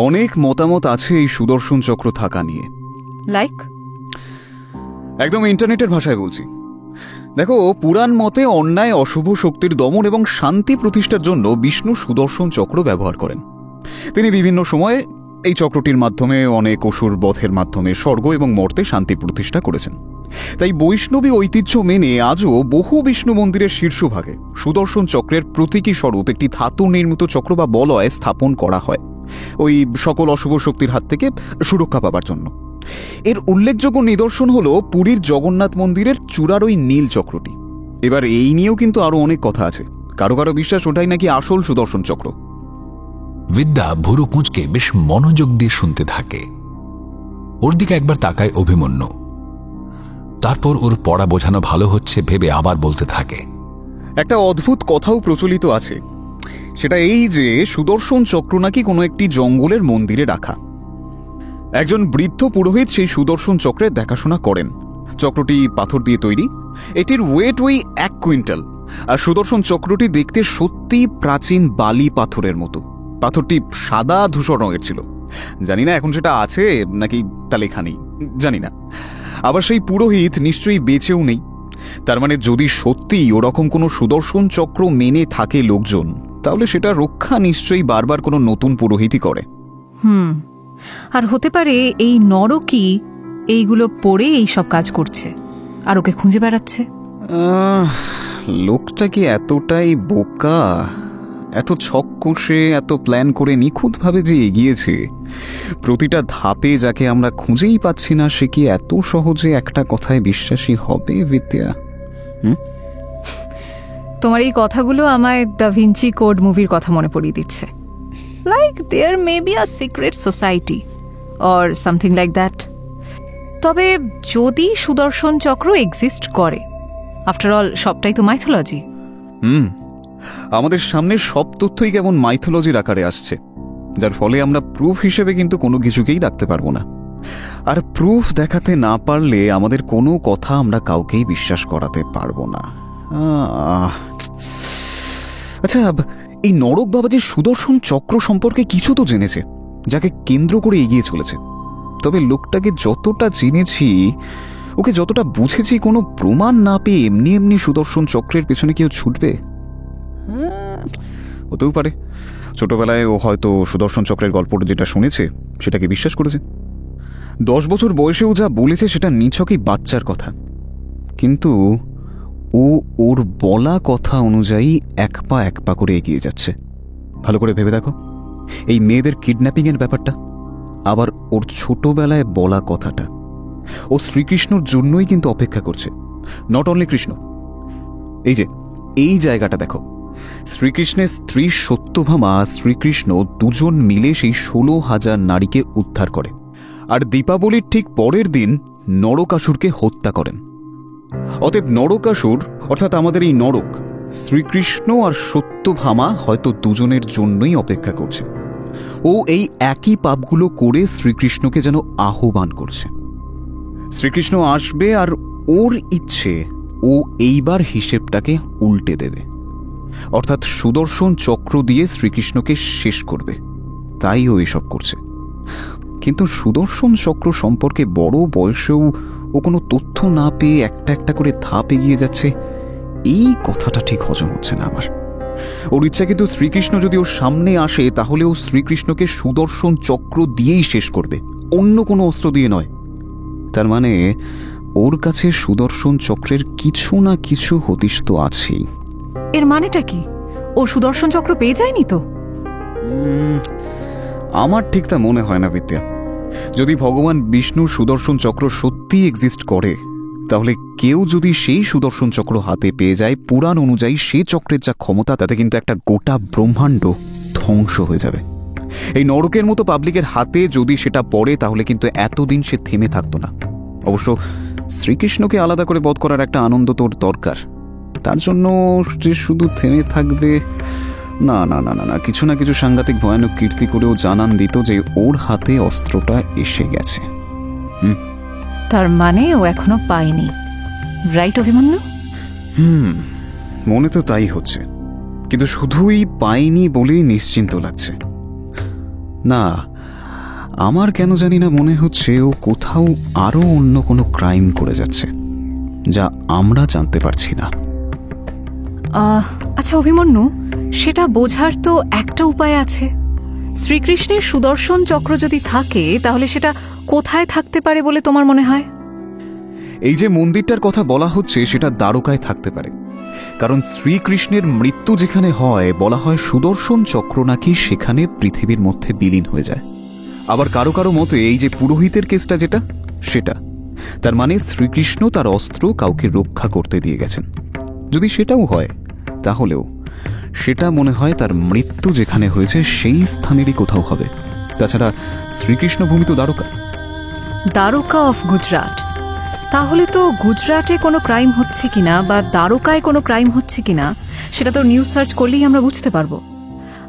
অনেক মতামত আছে এই সুদর্শন চক্র থাকা নিয়ে। লাইক? একদম ইন্টারনেটের ভাষায় বলছি। দেখো, পুরাণ মতে অন্যায়, অশুভ শক্তির দমন এবং শান্তি প্রতিষ্ঠার জন্য বিষ্ণু সুদর্শন চক্র ব্যবহার করেন। তিনি বিভিন্ন সময়ে এই চক্রটির মাধ্যমে অনেক অসুর বধের মাধ্যমে স্বর্গ এবং মর্তে শান্তি প্রতিষ্ঠা করেছেন। তাই বৈষ্ণবী ঐতিহ্য মেনে আজও বহু বিষ্ণু মন্দিরের শীর্ষভাগে সুদর্শন চক্রের প্রতীকী স্বরূপ একটি ধাতু নির্মিত চক্র বা বলয় স্থাপন করা হয়, ওই সকল অশুভ শক্তির হাত থেকে সুরক্ষা পাবার জন্য। এর উল্লেখযোগ্য নিদর্শন হল পুরীর জগন্নাথ মন্দিরের চূড়ার ওই নীল চক্রটি। এবার এই নিয়েও কিন্তু আরো অনেক কথা আছে। কারো কারো বিশ্বাস ওটাই নাকি আসল সুদর্শন চক্র। বিদ্যা ভুরু কুঁচকে বেশ মনোযোগ দিয়ে শুনতে থাকে। ওর দিকে একবার তাকায় অভিমন্যু, তারপর ওর পড়া বোঝানো ভালো হচ্ছে ভেবে আবার বলতে থাকে, একটা অদ্ভুত কথাও প্রচলিত আছে। সেটা এই যে সুদর্শন চক্র নাকি কোনো একটি জঙ্গলের মন্দিরে রাখা। একজন বৃদ্ধ পুরোহিত সেই সুদর্শন চক্রের দেখাশোনা করেন। চক্রটি পাথর দিয়ে তৈরি, এটির ওয়েট ওই 1 কুইন্টাল। আর সুদর্শন চক্রটি দেখতে সত্যি প্রাচীন বালি পাথরের মতো। পাথরটি সাদা ধূসর রঙের ছিল। জানি না এখন সেটা আছে নাকি তা লেখা নেই, জানি না। আবার সেই পুরোহিত নিশ্চয়ই বেঁচেও নেই। তার মানে যদি সত্যিই ওরকম কোনো সুদর্শন চক্র মেনে থাকে লোকজন, তাহলে সেটা রক্ষা নিশ্চয়ই বারবার কোনো নতুন পুরোহিতই করে। আর হতে পারে এই নরকই এইগুলো পড়ে এই সব কাজ করছে আর ওকে খুঁজে বেড়াচ্ছে। লোকটা কি এতটাই বোকা? এত ছক কষে এত প্ল্যান করে নিখুঁতভাবে যে এগিয়েছে, প্রতিটা ধাপে যাকে আমরা খুঁজেই পাচ্ছি না, সে কি এত সহজে একটা কথায় বিশ্বাসী হবে বিদ্যা? তোমার এই কথাগুলো আমায় দ্য ভিঞ্চি কোড মুভির কথা মনে পড়িয়ে দিচ্ছে। Like there may be a secret society or something like that. তবে যদি সুদর্শন চক্র এক্সিস্ট করে, আফটার অল সবটাই তো মাইথোলজি। আমাদের সামনে সব তথ্যই কেমন মাইথোলজির আকারে আসছে, যার ফলে আমরা প্রুফ হিসেবে কিন্তু কোনো কিছুকেই রাখতে পারবো না। আর প্রুফ দেখাতে না পারলে আমাদের কোনো কথা আমরা কাউকেই বিশ্বাস করাতে পারবো না। আচ্ছা, এই নরক বাবা যে সুদর্শন চক্র সম্পর্কে কিছু তো জেনেছে, যাকে কেন্দ্র করে এগিয়ে চলেছে। তবে লোকটাকে যতটা চিনেছি, ওকে যতটা বুঝেছি, কোনো প্রমাণ না পেয়ে এমনি এমনি সুদর্শন চক্রের পেছনে কেউ ছুটবে? হতেও পারে ছোটবেলায় ও হয়তো সুদর্শন চক্রের গল্পটা যেটা শুনেছে সেটাকে বিশ্বাস করেছে। 10 বছর বয়সেও যা বলেছে সেটা নিছকই বাচ্চার কথা, কিন্তু ও ওর বলা কথা অনুযায়ী এক পা করে এগিয়ে যাচ্ছে। ভালো করে ভেবে দেখো, এই মেয়েদের কিডন্যাপিংয়ের ব্যাপারটা, আবার ওর ছোটবেলায় বলা কথাটা। ও শ্রীকৃষ্ণর জন্যই কিন্তু অপেক্ষা করছে, নট অনলি কৃষ্ণ। এই যে এই জায়গাটা দেখো, শ্রীকৃষ্ণের স্ত্রী সত্যভামা, শ্রীকৃষ্ণ দুজন মিলে সেই 16,000 নারীকে উদ্ধার করে, আর দীপাবলির ঠিক পরের দিন নরকাসুরকে হত্যা করেন। অতএব নরকাসুর অর্থাৎ আমাদের এই নরক, শ্রীকৃষ্ণ আর সত্যভামা হয়তো দুজনের জন্যই অপেক্ষা করছে। ও এই একই পাপগুলো করে শ্রীকৃষ্ণকে যেন আহ্বান করছে। শ্রীকৃষ্ণ আসবে আর ওর ইচ্ছে ও এইবার হিসেবটাকে উল্টে দেবে, অর্থাৎ সুদর্শন চক্র দিয়ে শ্রীকৃষ্ণকে শেষ করবে। তাই ও এসব করছে। কিন্তু সুদর্শন চক্র সম্পর্কে বড় বয়সেও ও কোনো তথ্য না পেয়ে একটা একটা করে ধাপ এগিয়ে যাচ্ছে, এই কথাটা ঠিক হজম হচ্ছে না আমার। ওর ইচ্ছা কিন্তু শ্রীকৃষ্ণ যদি ওর সামনে আসে তাহলে ও শ্রীকৃষ্ণকে সুদর্শন চক্র দিয়েই শেষ করবে, অন্য কোনো অস্ত্র দিয়ে নয়। তার মানে ওর কাছে সুদর্শন চক্রের কিছু না কিছু হদিশ তো আছেই। এর মানেটা কি? ও সুদর্শন চক্র পেয়ে যায়নি তো? আমার ঠিক তা মনে হয় না বিদ্যা। যদি ভগবান বিষ্ণুর সুদর্শন চক্র সত্যি এক্সিস্ট করে, তাহলে কেউ যদি সেই সুদর্শন চক্র হাতে পেয়ে যায়, পুরাণ অনুযায়ী সে চক্রের যা ক্ষমতা, তাতে কিন্তু একটা গোটা ব্রহ্মাণ্ড ধ্বংস হয়ে যাবে। এই নরকের মতো পাবলিকের হাতে যদি সেটা পড়ে, তাহলে কিন্তু এতদিন সে থেমে থাকতো না। অবশ্য শ্রীকৃষ্ণকে আলাদা করে বধ করার একটা আনন্দ তোর দরকার, তার জন্য যে শুধু থেমে থাকবে না, না না না না, কিছু না কিছু সাংঘাতিক ভয়ানক কীর্তি করেও জানান দিত যে ওর হাতে অস্ত্রটা এসে গেছে। তার মানে ও এখনো পায়নি, রাইট অভিমন্যু? মনে তো তাই হচ্ছে, কিন্তু শুধুই পায়নি বলেই নিশ্চিন্ত লাগছে না। আমার কেন জানি না মনে হচ্ছে ও কোথাও আরো অন্য কোনো ক্রাইম করে যাচ্ছে, যা আমরা জানতে পারছি না। আচ্ছা অভিমন্যু, সেটা বোঝার তো একটা উপায় আছে। শ্রীকৃষ্ণের সুদর্শন চক্র যদি থাকে, তাহলে সেটা কোথায় থাকতে পারে বলে তোমার মনে হয়? এই যে মন্দিরটার কথা বলা হচ্ছে, সেটা দ্বারকায় থাকতে পারে, কারণ শ্রীকৃষ্ণের মৃত্যু যেখানে হয়, বলা হয় সুদর্শন চক্র নাকি সেখানে পৃথিবীর মধ্যে বিলীন হয়ে যায়। আবার কারো কারো মতে এই যে পুরোহিতের কেসটা যেটা, সেটা তার মানে শ্রীকৃষ্ণ তার অস্ত্র কাউকে রক্ষা করতে দিয়ে গেছেন। যদি সেটাও হয়, তাহলেও সেটা মনে হয় তার মৃত্যু যেখানে হয়েছে সেই স্থানেরই কোথাও হবে। তাছাড়া শ্রীকৃষ্ণ ভূমি তো দ্বারকা। দ্বারকা অফ গুজরাট। তাহলে তো গুজরাটে কোনো ক্রাইম হচ্ছে কিনা বা দ্বারকায় কোনো ক্রাইম হচ্ছে কিনা, সেটা তো নিউজ সার্চ করলেই আমরা বুঝতে পারবো।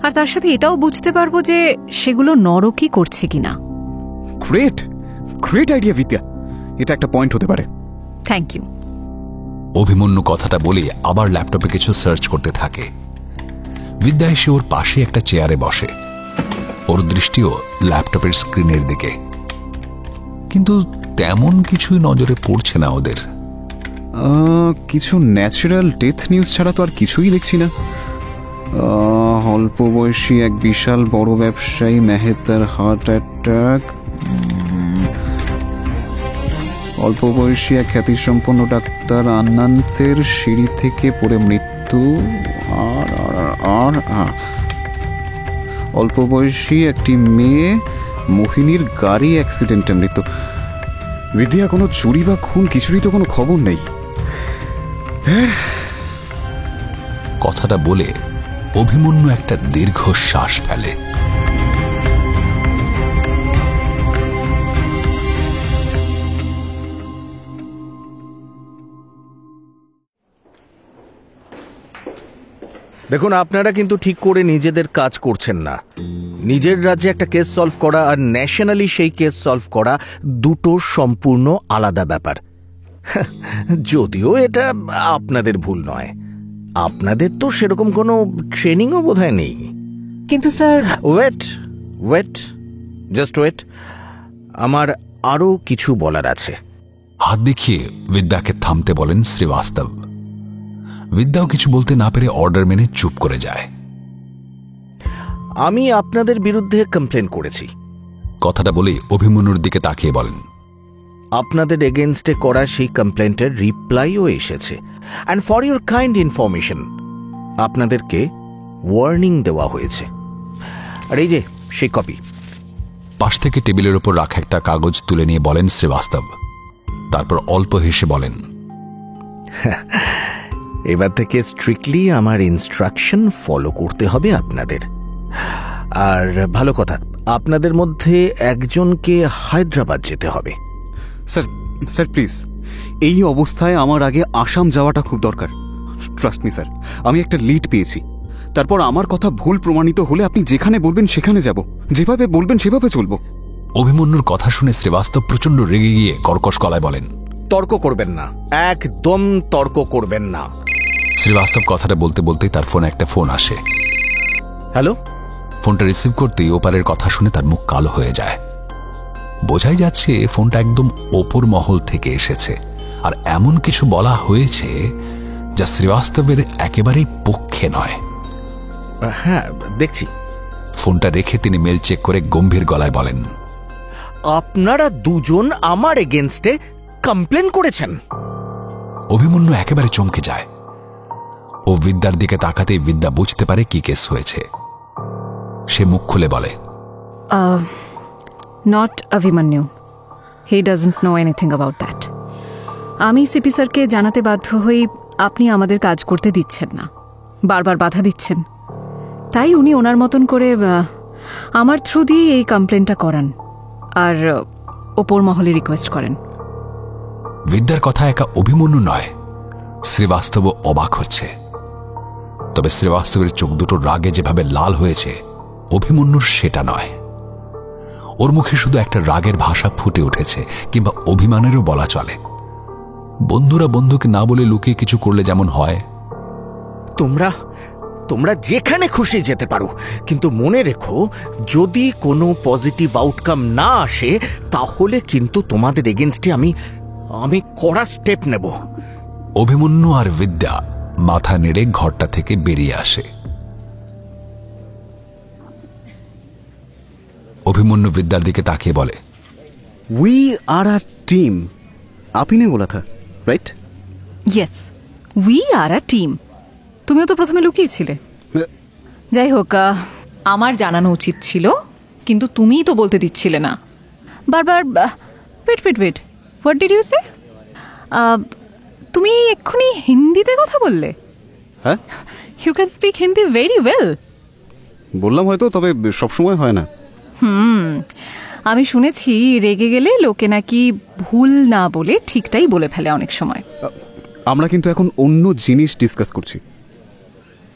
আর তার সাথে এটাও বুঝতে পারবো যে সেগুলো নরকই করছে কিনা। গ্রেট গ্রেট আইডিয়া বিদ্যা, এটা একটা পয়েন্ট হতে পারে। Thank you. অভিমন্যু কথাটা বলে আবার ল্যাপটপে কিছু সার্চ করতে থাকে। বিদ্যা এসে ওর পাশে একটা চেয়ারে বসে, ওর দৃষ্টিও ল্যাপটপের স্ক্রিনের দিকে, কিন্তু তেমন কিছুই নজরে পড়ছে না ওদের। কিছু ন্যাচারাল ডেথ নিউজ ছাড়া তো আর কিছুই দেখছি না। অল্প বয়সী এক বিশাল বড় ব্যবসায়ী মেহতার হার্ট অ্যাটাক, অল্প বয়সী এক খ্যাতিসম্পন্ন ডাক্তার আনন্তের সিঁড়ি থেকে পড়ে মৃত্যু, কিন্তু অল্প বয়সী একটি মেয়ে মোহিনীর গাড়ি অ্যাক্সিডেন্টে মৃত্যু। বিদ্যা, কোনো চুরি বা খুন কিছুরই তো কোনো খবর নেই। কথাটা বলে অভিমন্যু একটা দীর্ঘ শ্বাস ফেলে। দেখুন, আপনারা কিন্তু ঠিক করে নিজেদের কাজ করছেন না। নিজের রাজ্যে একটা কেস সলভ করা আর ন্যাশনালি সেই কেস সলভ করা দুটো সম্পূর্ণ আলাদা ব্যাপার। যদিও এটা আপনাদের ভুল নয়, আপনাদের তো সেরকম কোনো ট্রেনিংও বোধহয় নেই। কিন্তু স্যার, ওয়েট, জাস্ট ওয়েট, আমার আরও কিছু বলার আছে। হাত দেখিয়ে বিদ্যাকে থামতে বলেন শ্রীবাস্তব। বিদ্যাও কিছু বলতে না পেরে অর্ডার মেনে চুপ করে যায়। আমি আপনাদের বিরুদ্ধে কমপ্লেন করেছি। কথাটা বলেই অভিমন্যুর দিকে তাকিয়ে বলেন, আপনাদের এগেনস্টে করা সেই কমপ্লেন্টের রিপ্লাইও এসেছে। And for your kind information, আপনাদেরকে ওয়ার্নিং দেওয়া হয়েছে। আর এই যে সেই কপি। পাশ থেকে টেবিলের ওপর রাখা একটা কাগজ তুলে নিয়ে বলেন শ্রীবাস্তব। তারপর অল্প হেসে বলেন, এবার থেকে স্ট্রিক্টলি আমার ইনস্ট্রাকশন ফলো করতে হবে আপনাদের। আর ভালো কথা, আপনাদের মধ্যে একজনকে হায়দ্রাবাদ যেতে হবে। স্যার প্লিজ, এই অবস্থায় আমার আগে আসাম যাওয়াটা খুব দরকার। ট্রাস্ট মি স্যার, আমি একটা লিড পেয়েছি। তারপর আমার কথা ভুল প্রমাণিত হলে আপনি যেখানে বলবেন সেখানে যাব, যেভাবে বলবেন সেভাবে চলবো। অভিমন্যুর কথা শুনে শ্রীবাস্তব প্রচন্ড রেগে গিয়ে কর্কশ গলায় বলেন, তর্ক করবেন না, একদম তর্ক করবেন না। শ্রীবাস্তব কথাটা বলতে বলতেই তার ফোনে একটা ফোন আসে। হ্যালো। ফোনটা রিসিভ করতেই ওপারের কথা শুনে তার মুখ কালো হয়ে যায়। বোঝাই যাচ্ছে ফোনটা একদম ওপর মহল থেকে এসেছে, আর এমন কিছু বলা হয়েছে যা শ্রীবাস্তবের একেবারেই পক্ষে নয়। হ্যাঁ, দেখছি। ফোনটা রেখে তিনি মেল চেক করে গম্ভীর গলায় বলেন, আপনারা দুজন আমার এগেনস্টে কমপ্লেন করেছেন। অভিমন্যু একেবারে চমকে যায়। ও বিদ্যার দিকে তাকাতেই বিদ্যা বুঝতে পারে কি কেস হয়েছে। সে মুখ খুলে বলে, not Abhimanyu, he doesn't know anything about that. আমি সিপি স্যারকে জানাতে বাধ্য হই আপনি আমাদের কাজ করতে দিচ্ছেন না, বারবার বাধা দিচ্ছেন। তাই উনি ওনার মতন করে আমার থ্রু দিয়ে এই কমপ্লেনটা করান আর ওপর মহলে রিকোয়েস্ট করেন। বিদ্যার কথা একা অভিমন্যু নয়, শ্রীবাস্তব অবাক হচ্ছে। তবে শ্রীবাস্তবের চোখ দুটো রাগে যেভাবে লাল হয়েছে, অভিমন্যুর সেটা নয়। ওর মুখে শুধু একটা রাগের ভাষা ফুটে উঠেছে, কিংবা অভিমানেরও বলা চলে। বন্ধুরা বন্ধুকে না বলে লুকিয়ে কিছু করলে যেমন হয়। তোমরা যেখানে খুশি যেতে পারো, কিন্তু মনে রেখো, যদি কোনো পজিটিভ আউটকাম না আসে তাহলে কিন্তু তোমাদের এগেনস্টে আমি কড়া স্টেপ নেব। অভিমন্যু আর বিদ্যা মাথা নেড়ে ঘরটা থেকে বেরিয়ে আসে। অভিমন্যু বিদ্যার দিকে তাকিয়ে বলে, উই আর আ টিম, আপনি বলা থা, right? Yes, we are a team. তুমিও তো প্রথমে লুকিয়েছিলে। যাই হোক, আমার জানানো উচিত ছিল, কিন্তু তুমিই তো বলতে দিচ্ছিলে না বারবার। Wait, what did you say? তুমি এক্ষুনি হিন্দিতে কথা বললে? হ্যাঁ, you can speak Hindi very well. বললাম হয়তো, তবে সবসময় হয় না। আমি শুনেছি রেগে গেলে লোকে নাকি ভুল না বলে ঠিকটাই বলে ফেলে অনেক সময়। আমরা কিন্তু এখন অন্য জিনিস ডিসকাস করছি।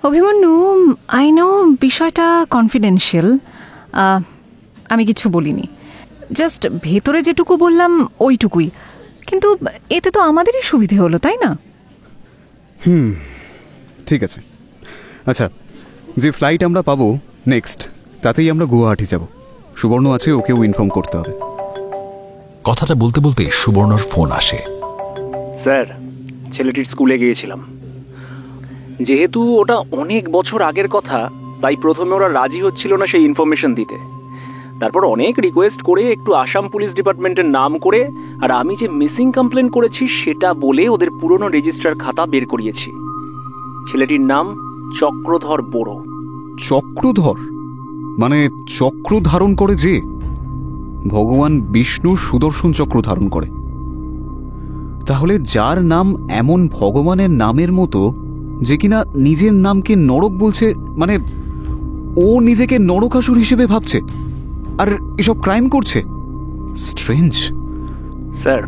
অভিমন্যু, আই নো বিষয়টা কনফিডেন্সিয়াল, আমি কিছু বলিনি, জাস্ট ভেতরে যেটুকু বললাম ওইটুকুই। কিন্তু এতে তো আমাদেরই সুবিধে হলো, তাই না? ঠিক আছে। আচ্ছা, যে ফ্লাইট আমরা পাবো নেক্সট, তাতেই আমরা গুয়াহাটি যাব। সুবর্ণ আছে, ওকেও ইনফর্ম করতে হবে। কথাটা বলতে বলতে সুবর্ণর ফোন আসে। স্যার, ছেলেটির স্কুলে গিয়েছিলাম। যেহেতু ওটা অনেক বছর আগের কথা, তাই প্রথমে ওরা রাজি হচ্ছিল না সেই ইনফরমেশন দিতে। তারপর অনেক রিকোয়েস্ট করে একটু আসাম পুলিশ ডিপার্টমেন্টের নাম করে আর আমি যে মিসিং কমপ্লেন করেছি সেটা বলে ওদের পুরনো রেজিস্টার খাতা বের করিয়েছি। ছেলেটির নাম চক্রধর বড়ো। চক্রধর মানে চক্র ধারণ করে যে? ভগবান বিষ্ণু সুদর্শন চক্র ধারণ করে। তাহলে যার নাম এমন ভগবানের নামের মতো যে কিনা নিজের নামকে নরক বলছে, মানে ও নিজেকে নরকাসুর হিসেবে ভাবছে আর এসব ক্রাইম করছে। স্ট্রেঞ্জ। স্যার,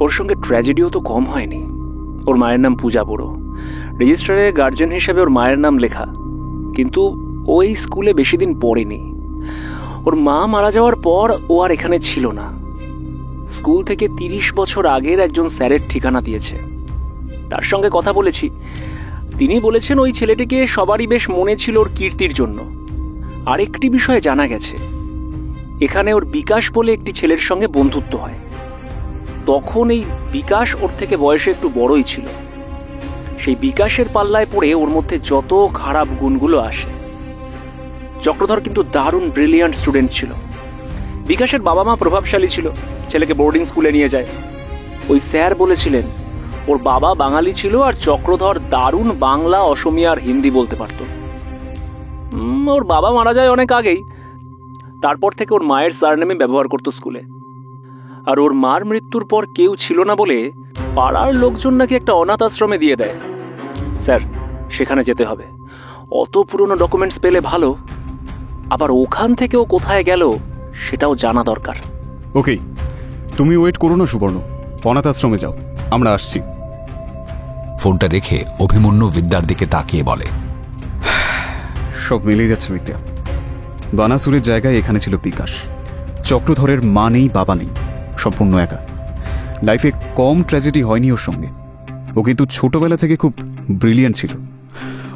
ওর সঙ্গে ট্র্যাজেডিও তো কম হয়নি। ওর মায়ের নাম পূজা বড়ো, রেজিস্টারে গার্জেন হিসেবে ওর মায়ের নাম লেখা, কিন্তু ওই স্কুলে বেশি দিন পড়েনি। ওর মা মারা যাওয়ার পর ও আর এখানে ছিল না। স্কুল থেকে 30 বছর আগের একজন স্যারের ঠিকানা দিয়েছে। তার সঙ্গে কথা বলেছি, তিনি বলেছেন ওই ছেলেটিকে সবারই বেশ মনে ছিল ওর কীর্তির জন্য। আরেকটি বিষয়ে জানা গেছে, এখানে ওর বিকাশ বলে একটি ছেলের সঙ্গে বন্ধুত্ব হয়। তখন এই বিকাশ ওর থেকে বয়সে একটু বড়ই ছিল। সেই বিকাশের পাল্লায় পড়ে ওর মধ্যে যত খারাপ গুণগুলো আসে। চক্রধর কিন্তু দারুণ ব্রিলিয়ান্ট স্টুডেন্ট ছিল। বিকাশের বাবা মা প্রভাবশালী ছিল, ছেলেকে বোর্ডিং স্কুলে নিয়ে যায়। ওই স্যার বলেছিলেন ওর বাবা বাঙালি ছিল আর চক্রধর দারুণ বাংলা, অসমিয়া আর হিন্দি বলতে পারত। ওর বাবা মারা যায় অনেক আগেই। তারপর থেকে ওর মায়ের সারনেমে ব্যবহার করতো স্কুলে। আর ওর মার মৃত্যুর পর কেউ ছিল না বলে পাড়ার লোকজন নাকি একটা অনাথ আশ্রমে দিয়ে দেয়। স্যার, সেখানে যেতে হবে। অত পুরনো ডকুমেন্টস পেলে ভালো, আবার ওখান থেকে ও কোথায় গেল সেটাও জানা দরকার। ওকে, তুমি ওয়েট করো না সুবর্ণ, অনাথ আশ্রমে যাও, আমরা আসছি। ফোনটা রেখে অভিমন্যু বিদ্যার দিকে তাকিয়ে বলে, সব মিলিয়ে যাচ্ছে বিদ্যা। বানাসুরের জায়গায় এখানে ছিল বিকাশ। চক্রধরের মা নেই, বাবা নেই, সম্পূর্ণ একা। লাইফে কম ট্র্যাজেডি হয়নি ওর সঙ্গে। ও কিন্তু ছোটবেলা থেকে খুব ব্রিলিয়েন্ট ছিল।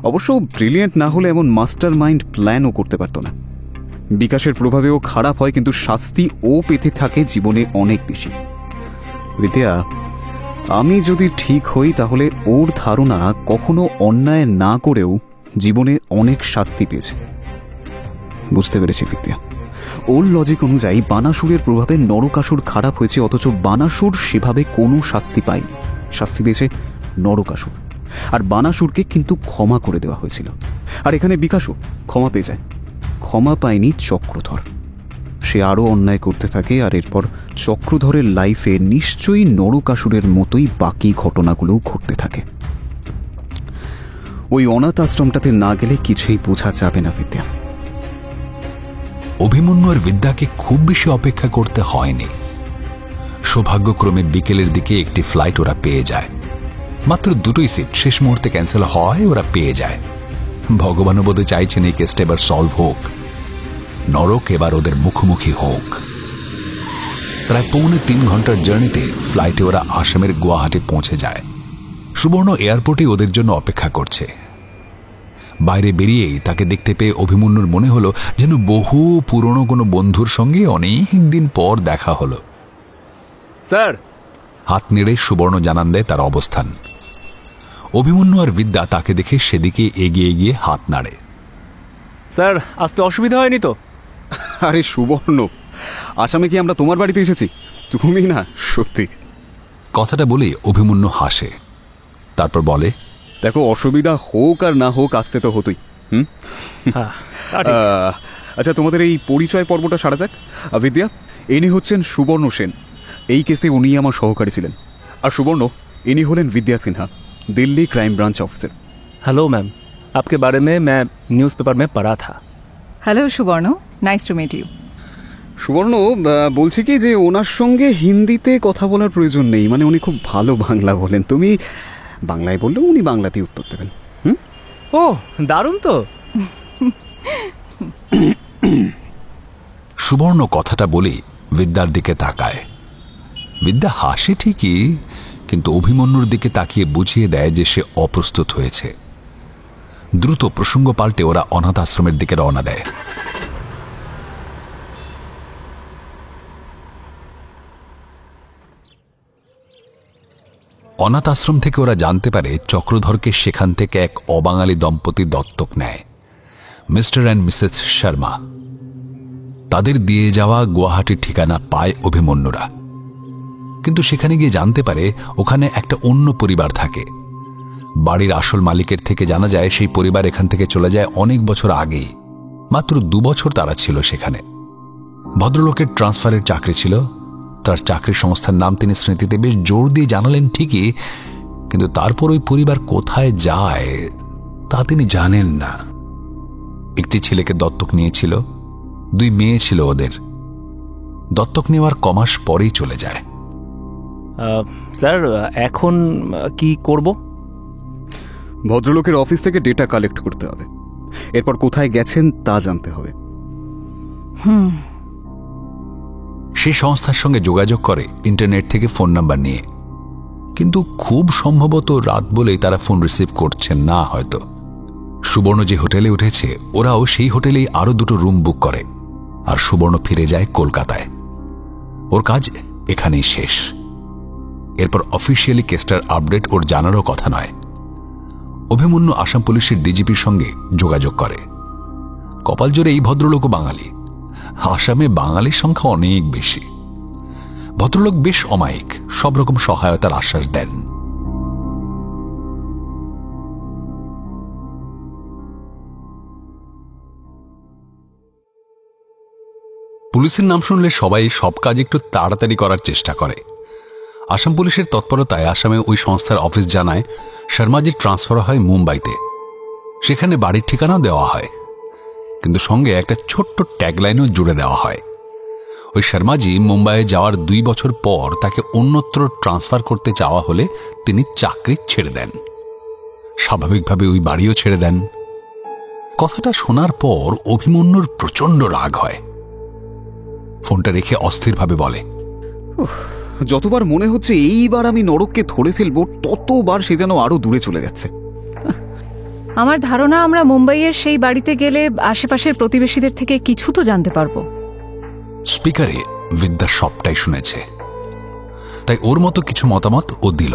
অবশ্য ব্রিলিয়েন্ট না হলে এমন মাস্টার মাইন্ড প্ল্যানও করতে পারত না। বিকাশের প্রভাবে ও খারাপ হয়, কিন্তু শাস্তি ও পেতে থাকে জীবনে অনেক বেশি। বিদ্যা, আমি যদি ঠিক হই তাহলে ওর ধারণা কখনো অন্যায় না করেও জীবনে অনেক শাস্তি পেয়েছে। বুঝতে পেরেছি বিদ্যা। ওর লজিক অনুযায়ী বানাসুরের প্রভাবে নরকাসুর খারাপ হয়েছে, অথচ বানাসুর সেভাবে কোনো শাস্তি পায়নি। শাস্তি পেয়েছে নরকাসুর। আর বানাসুরকে কিন্তু ক্ষমা করে দেওয়া হয়েছিল। আর এখানে বিকাশও ক্ষমা পেয়ে যায়। ক্ষমা পায়নি চক্রধর। সে আরও অন্যায় করতে থাকে, আর এরপর চক্রধরের লাইফে নিশ্চয়ই নরকাসুরের মতোই বাকি ঘটনাগুলোও ঘটতে থাকে। ওই অনাথ আশ্রমটাতে না গেলে কিছুই বোঝা যাবে না বিদ্যা। অভিমন্যু আর বিদ্যাকে খুব বেশি অপেক্ষা করতে হয়নি। সৌভাগ্যক্রমে বিকেলের দিকে একটি ফ্লাইট ওরা পেয়ে যায়। মাত্র 2টোই সিট শেষ মুহূর্তে ক্যান্সেল হয়, ওরা পেয়ে যায়। ভগবানও বোধ চাইছেন এই কেসটা এবার সলভ হোক, নরক এবার ওদের মুখোমুখি হোক। প্রায় 3.25 ঘন্টার জার্নিতে ফ্লাইটে ওরা আসামের গুয়াহাটি পৌঁছে যায়। সুবর্ণ এয়ারপোর্টে ওদের জন্য অপেক্ষা করছে। বাইরে বেরিয়েই তাকে দেখতে পেয়ে অভিমন্যুর মনে হলো যেন বহু পুরনো কোনো বন্ধুর সঙ্গে অনেক দিন পর দেখা হলো। স্যার, হাত নেড়ে সুবর্ণ জানান দেয় তার অবস্থান। অভিমন্যু আর বিদ্যা তাকে দেখে সেদিকে এগিয়ে গিয়ে হাত নাড়ে। স্যার, আসতে অসুবিধা হয়নি তো? আরে সুবর্ণ, আসামে কি আমরা তোমার বাড়িতে এসেছি? তুমি না, সত্যি। কথাটা বলে অভিমন্যু হাসে, তারপর বলে, দেখো, অসুবিধা হোক আর না হোক আসতে তো হতোই। আচ্ছা, তোমাদের এই পরিচয় পর্বটা সারা যাক। বিদ্যা, ইনি হচ্ছেন সুবর্ণ সেন। এই কেসে উনি আমার সহকারী ছিলেন। আর সুবর্ণ, ইনি হলেন বিদ্যা Sinha, Delhi crime branch officer. Hello ma'am, आपके बारे में मैं न्यूज़पेपर में पढ़ा था। হ্যালো সুবর্ণ, নাইস টু মিট ইউ। সুবর্ণ, বলছি কি যে ওনার সঙ্গে হিন্দিতে কথা বলার প্রয়োজন নেই, মানে উনি খুব ভালো বাংলা বলেন। তুমি বাংলায় বললেও উনি বাংলাতেই উত্তর দেবেন। ও, দারুণ তো। সুবর্ণ কথাটা বলে বিদ্যার দিকে তাকায়। বিদ্যা হাসে ঠিকই, কিন্তু অভিমন্যুর দিকে তাকিয়ে বুঝিয়ে দেয় যে সে অপ্রস্তুত হয়েছে। দ্রুত প্রসঙ্গ পাল্টে ওরা অনাথ আশ্রমের দিকে রওনা দেয়। অনাথ আশ্রম থেকে ওরা জানতে পারে চক্রধরকে সেখান থেকে এক অবাঙালি দম্পতি দত্তক নেয়, মিস্টার অ্যান্ড মিসেস শর্মা। তাদের দিয়ে যাওয়া গুয়াহাটির ঠিকানা পায় অভিমন্যুরা। কিন্তু সেখানে গিয়ে জানতে পারে ওখানে একটা অন্য পরিবার থাকে, বাড়ির আসল মালিকের থেকে জানা যায় সেই পরিবার এখান থেকে চলে যায় অনেক বছর আগেই। মাত্র 2 বছর তারা ছিল সেখানে। ভদ্রলোকের ট্রান্সফারের চাকরি ছিল। তার চাকরির সংস্থার নাম তিনি স্মৃতিতে বেশ জোর দিয়ে জানালেন ঠিকই, কিন্তু তারপর ওই পরিবার কোথায় যায় তা তিনি জানেন না। একটি ছেলেকে দত্তক নিয়েছিল, 2 মেয়ে ছিল ওদের। দত্তক নেওয়ার কমাস পরেই চলে যায়। স্যার, এখন কি করব? ভদ্রলোকের অফিস থেকে ডেটা কালেক্ট করতে হবে, এরপর কোথায় গেছেন তা জানতে হবে। সেই সংস্থার সঙ্গে যোগাযোগ করে ইন্টারনেট থেকে ফোন নাম্বার নিয়ে, কিন্তু খুব সম্ভবত রাত বলেই তারা ফোন রিসিভ করছেন না হয়তো। সুবর্ণ যে হোটেলে উঠেছে ওরাও সেই হোটেলেই আরো 2টো রুম বুক করে, আর সুবর্ণ ফিরে যায় কলকাতায়। ওর কাজ এখানেই শেষ। এরপর অফিসিয়ালি কেসটার আপডেট ওর জানারও কথা নয়। অভিমন্যু আসাম পুলিশের ডিজিপির সঙ্গে যোগাযোগ করে। কপাল জোরে এই ভদ্রলোকও বাঙালি। আসামে বাঙালির সংখ্যা অনেক বেশি। ভদ্রলোক বেশ অমায়িক, সব রকম সহায়তার আশ্বাস দেন। পুলিশের নাম শুনলে সবাই সব কাজ একটু তাড়াতাড়ি করার চেষ্টা করে। আসাম পুলিশের তৎপরতায় আসামে ওই সংস্থার অফিস জানায় শর্মাজির ট্রান্সফার হয় মুম্বাইতে। সেখানে বাড়ির ঠিকানাও দেওয়া হয়, কিন্তু সঙ্গে একটা ছোট্ট ট্যাগলাইনও জুড়ে দেওয়া হয়। ওই শর্মাজি মুম্বাইয়ে যাওয়ার 2 বছর পর তাকে অন্যত্র ট্রান্সফার করতে চাওয়া হলে তিনি চাকরি ছেড়ে দেন। স্বাভাবিকভাবে ওই বাড়িও ছেড়ে দেন। কথাটা শোনার পর অভিমন্যুর প্রচন্ড রাগ হয়। ফোনটা রেখে অস্থিরভাবে বলে, যতবার মনে হচ্ছে এইবার আমি নরককে ধরে ফেলবো, ততবার সে যেন আরো দূরে চলে যাচ্ছে। আমার ধারণা আমরা মুম্বাইয়ের সেই বাড়িতে গেলে আশেপাশের প্রতিবেশীদের থেকে কিছু তো জানতে পারবো। স্পিকারে বিদ্যা সবটাই শুনেছে, তাই ওর মতো কিছু মতামত ও দিল।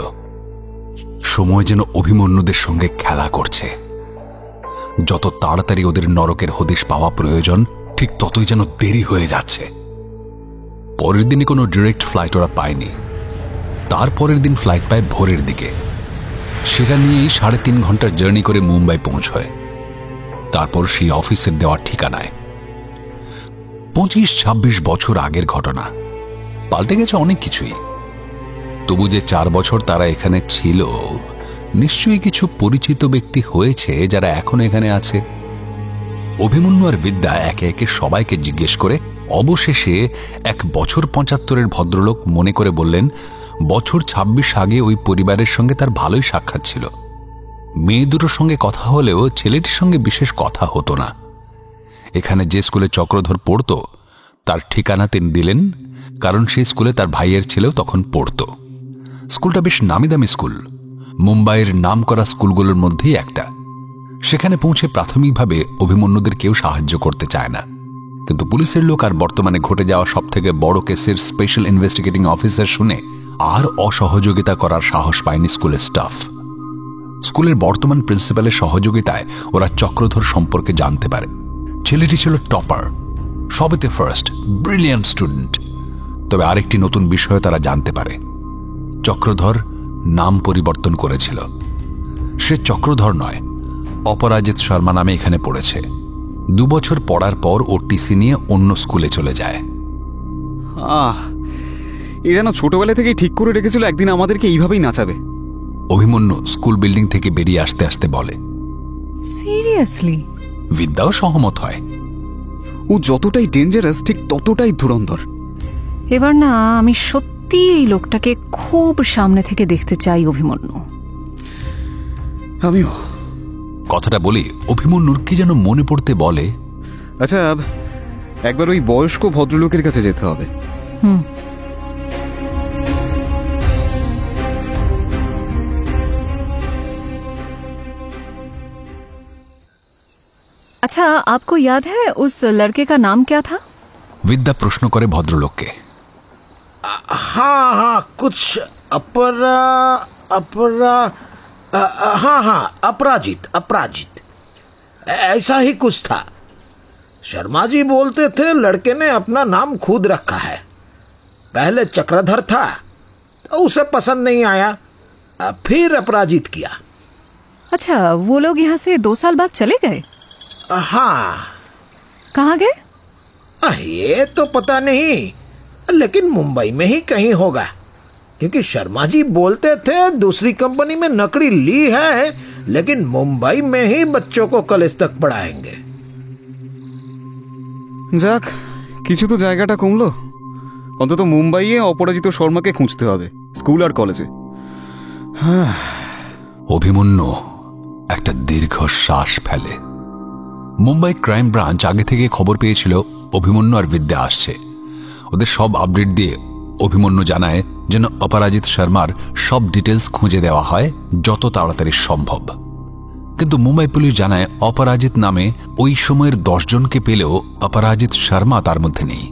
সময় যেন অভিমন্যুদের সঙ্গে খেলা করছে। যত তাড়াতাড়ি ওদের নরকের হদিশ পাওয়া প্রয়োজন, ঠিক ততই যেন দেরি হয়ে যাচ্ছে। পরের দিনে কোনো ডিরেক্ট ফ্লাইট ওরা পায়নি। তারপরের দিন ফ্লাইট পায় ভোরের দিকে। সেটা নিয়েই 3.5 ঘন্টার জার্নি করে মুম্বাই পৌঁছয়। তারপর সেই অফিসের দেওয়া ঠিকানায়। 25-26 বছর আগের ঘটনা, পাল্টে গেছে অনেক কিছুই। তবু যে 4 বছর তারা এখানে ছিল, নিশ্চয়ই কিছু পরিচিত ব্যক্তি হয়েছে যারা এখন এখানে আছে। অভিমন্যু আর বিদ্যা একে একে সবাইকে জিজ্ঞেস করে অবশেষে 1 বছর 75-এর ভদ্রলোক মনে করে বললেন, বছর 26 আগে ওই পরিবারের সঙ্গে তার ভালোই সাক্ষাৎ ছিল। মেয়ে দুটোর সঙ্গে কথা হলেও ছেলেটির সঙ্গে বিশেষ কথা হতো না। এখানে যে স্কুলে চক্রধর পড়ত তার ঠিকানা তিনি দিলেন, কারণ সেই স্কুলে তার ভাইয়ের ছেলেও তখন পড়ত। স্কুলটা বেশ নামি দামি স্কুল, মুম্বাইয়ের নামকরা স্কুলগুলোর মধ্যেই একটা। সেখানে পৌঁছে প্রাথমিকভাবে অভিমন্যুদের কেউ সাহায্য করতে চায় না, কিন্তু পুলিশের লোক আর বর্তমানে ঘটে যাওয়া সবথেকে বড় কেসের স্পেশাল ইনভেস্টিগেটিং অফিসার শুনে আর অসহযোগিতা করার সাহস পায়নি স্কুলের স্টাফ। স্কুলের বর্তমান প্রিন্সিপালের সহযোগিতায় ওরা চক্রধর সম্পর্কে জানতে পারে। ছেলেটি ছিল টপার, সবেতে ফার্স্ট, ব্রিলিয়ান্ট স্টুডেন্ট। তবে আরেকটি নতুন বিষয় তারা জানতে পারে, চক্রধর নাম পরিবর্তন করেছিল। সে চক্রধর নয়, অপরাজিত শর্মা নামে এখানে পড়েছে। 2 বছর পড়ার পর ও টিসি নিয়ে অন্য স্কুলে চলে যায়। এ যেন ছোটবেলা থেকেই ঠিক করে রেখেছিল একদিন আমাদেরকে এইভাবেই নাচাবে। অভিমন্যু স্কুল বিল্ডিং থেকে বেরিয়ে আসতে আসতে বলে, সিরিয়াসলি? বিদ্যাও সহমত হয়। ও যতটাই ডেঞ্জারাস ঠিক ততটাই ধুরন্ধর। এবার না আমি সত্যি এই লোকটাকে খুব সামনে থেকে দেখতে চাই অভিমন্যু। আমিও। কথাটা বলে অভিমন্যুর কি যেন মনে পড়তে বলে, আচ্ছা একবার ওই বয়স্ক ভদ্রলোকের কাছে যেতে হবে। अच्छा, आपको याद है उस लड़के का नाम क्या था? विद्या प्रश्न करे भद्रलोक के। हाँ हाँ कुछ हाँ अपराजित ऐसा ही कुछ था। शर्मा जी बोलते थे लड़के ने अपना नाम खुद रखा है। पहले चक्रधर था तो उसे पसंद नहीं आया, फिर अपराजित किया। अच्छा, वो लोग यहाँ से 2 साल बाद चले गए? हाँ। कहाँ गए? ये तो पता नहीं, लेकिन मुंबई में ही कहीं होगा, क्योंकि शर्मा जी बोलते थे दूसरी कंपनी में नौकरी ली है, लेकिन मुंबई में ही बच्चों को कॉलेज तक पढ़ाएंगे। যাক, কিছু তো জায়গাটা কমলো। অন্তত মুম্বাইয়ে অপরাজিত শর্মাকে খুঁজতে হবে, স্কুল আর কলেজে। অভিমন্যু একটা দীর্ঘ শ্বাস ফেলে। মুম্বাই ক্রাইম ব্রাঞ্চ আগে থেকে খবর পেয়েছিল অভিমন্যু আর বিদ্যা আসছে। ওদের সব আপডেট দিয়ে অভিমন্যু জানায় যেন অপরাজিত শর্মার সব ডিটেলস খুঁজে দেওয়া হয় যত তাড়াতাড়ি সম্ভব। কিন্তু মুম্বাই পুলিশ জানায় অপরাজিত নামে ওই সময়ের 10 জনকে পেলেও অপরাজিত শর্মা তার মধ্যে নেই।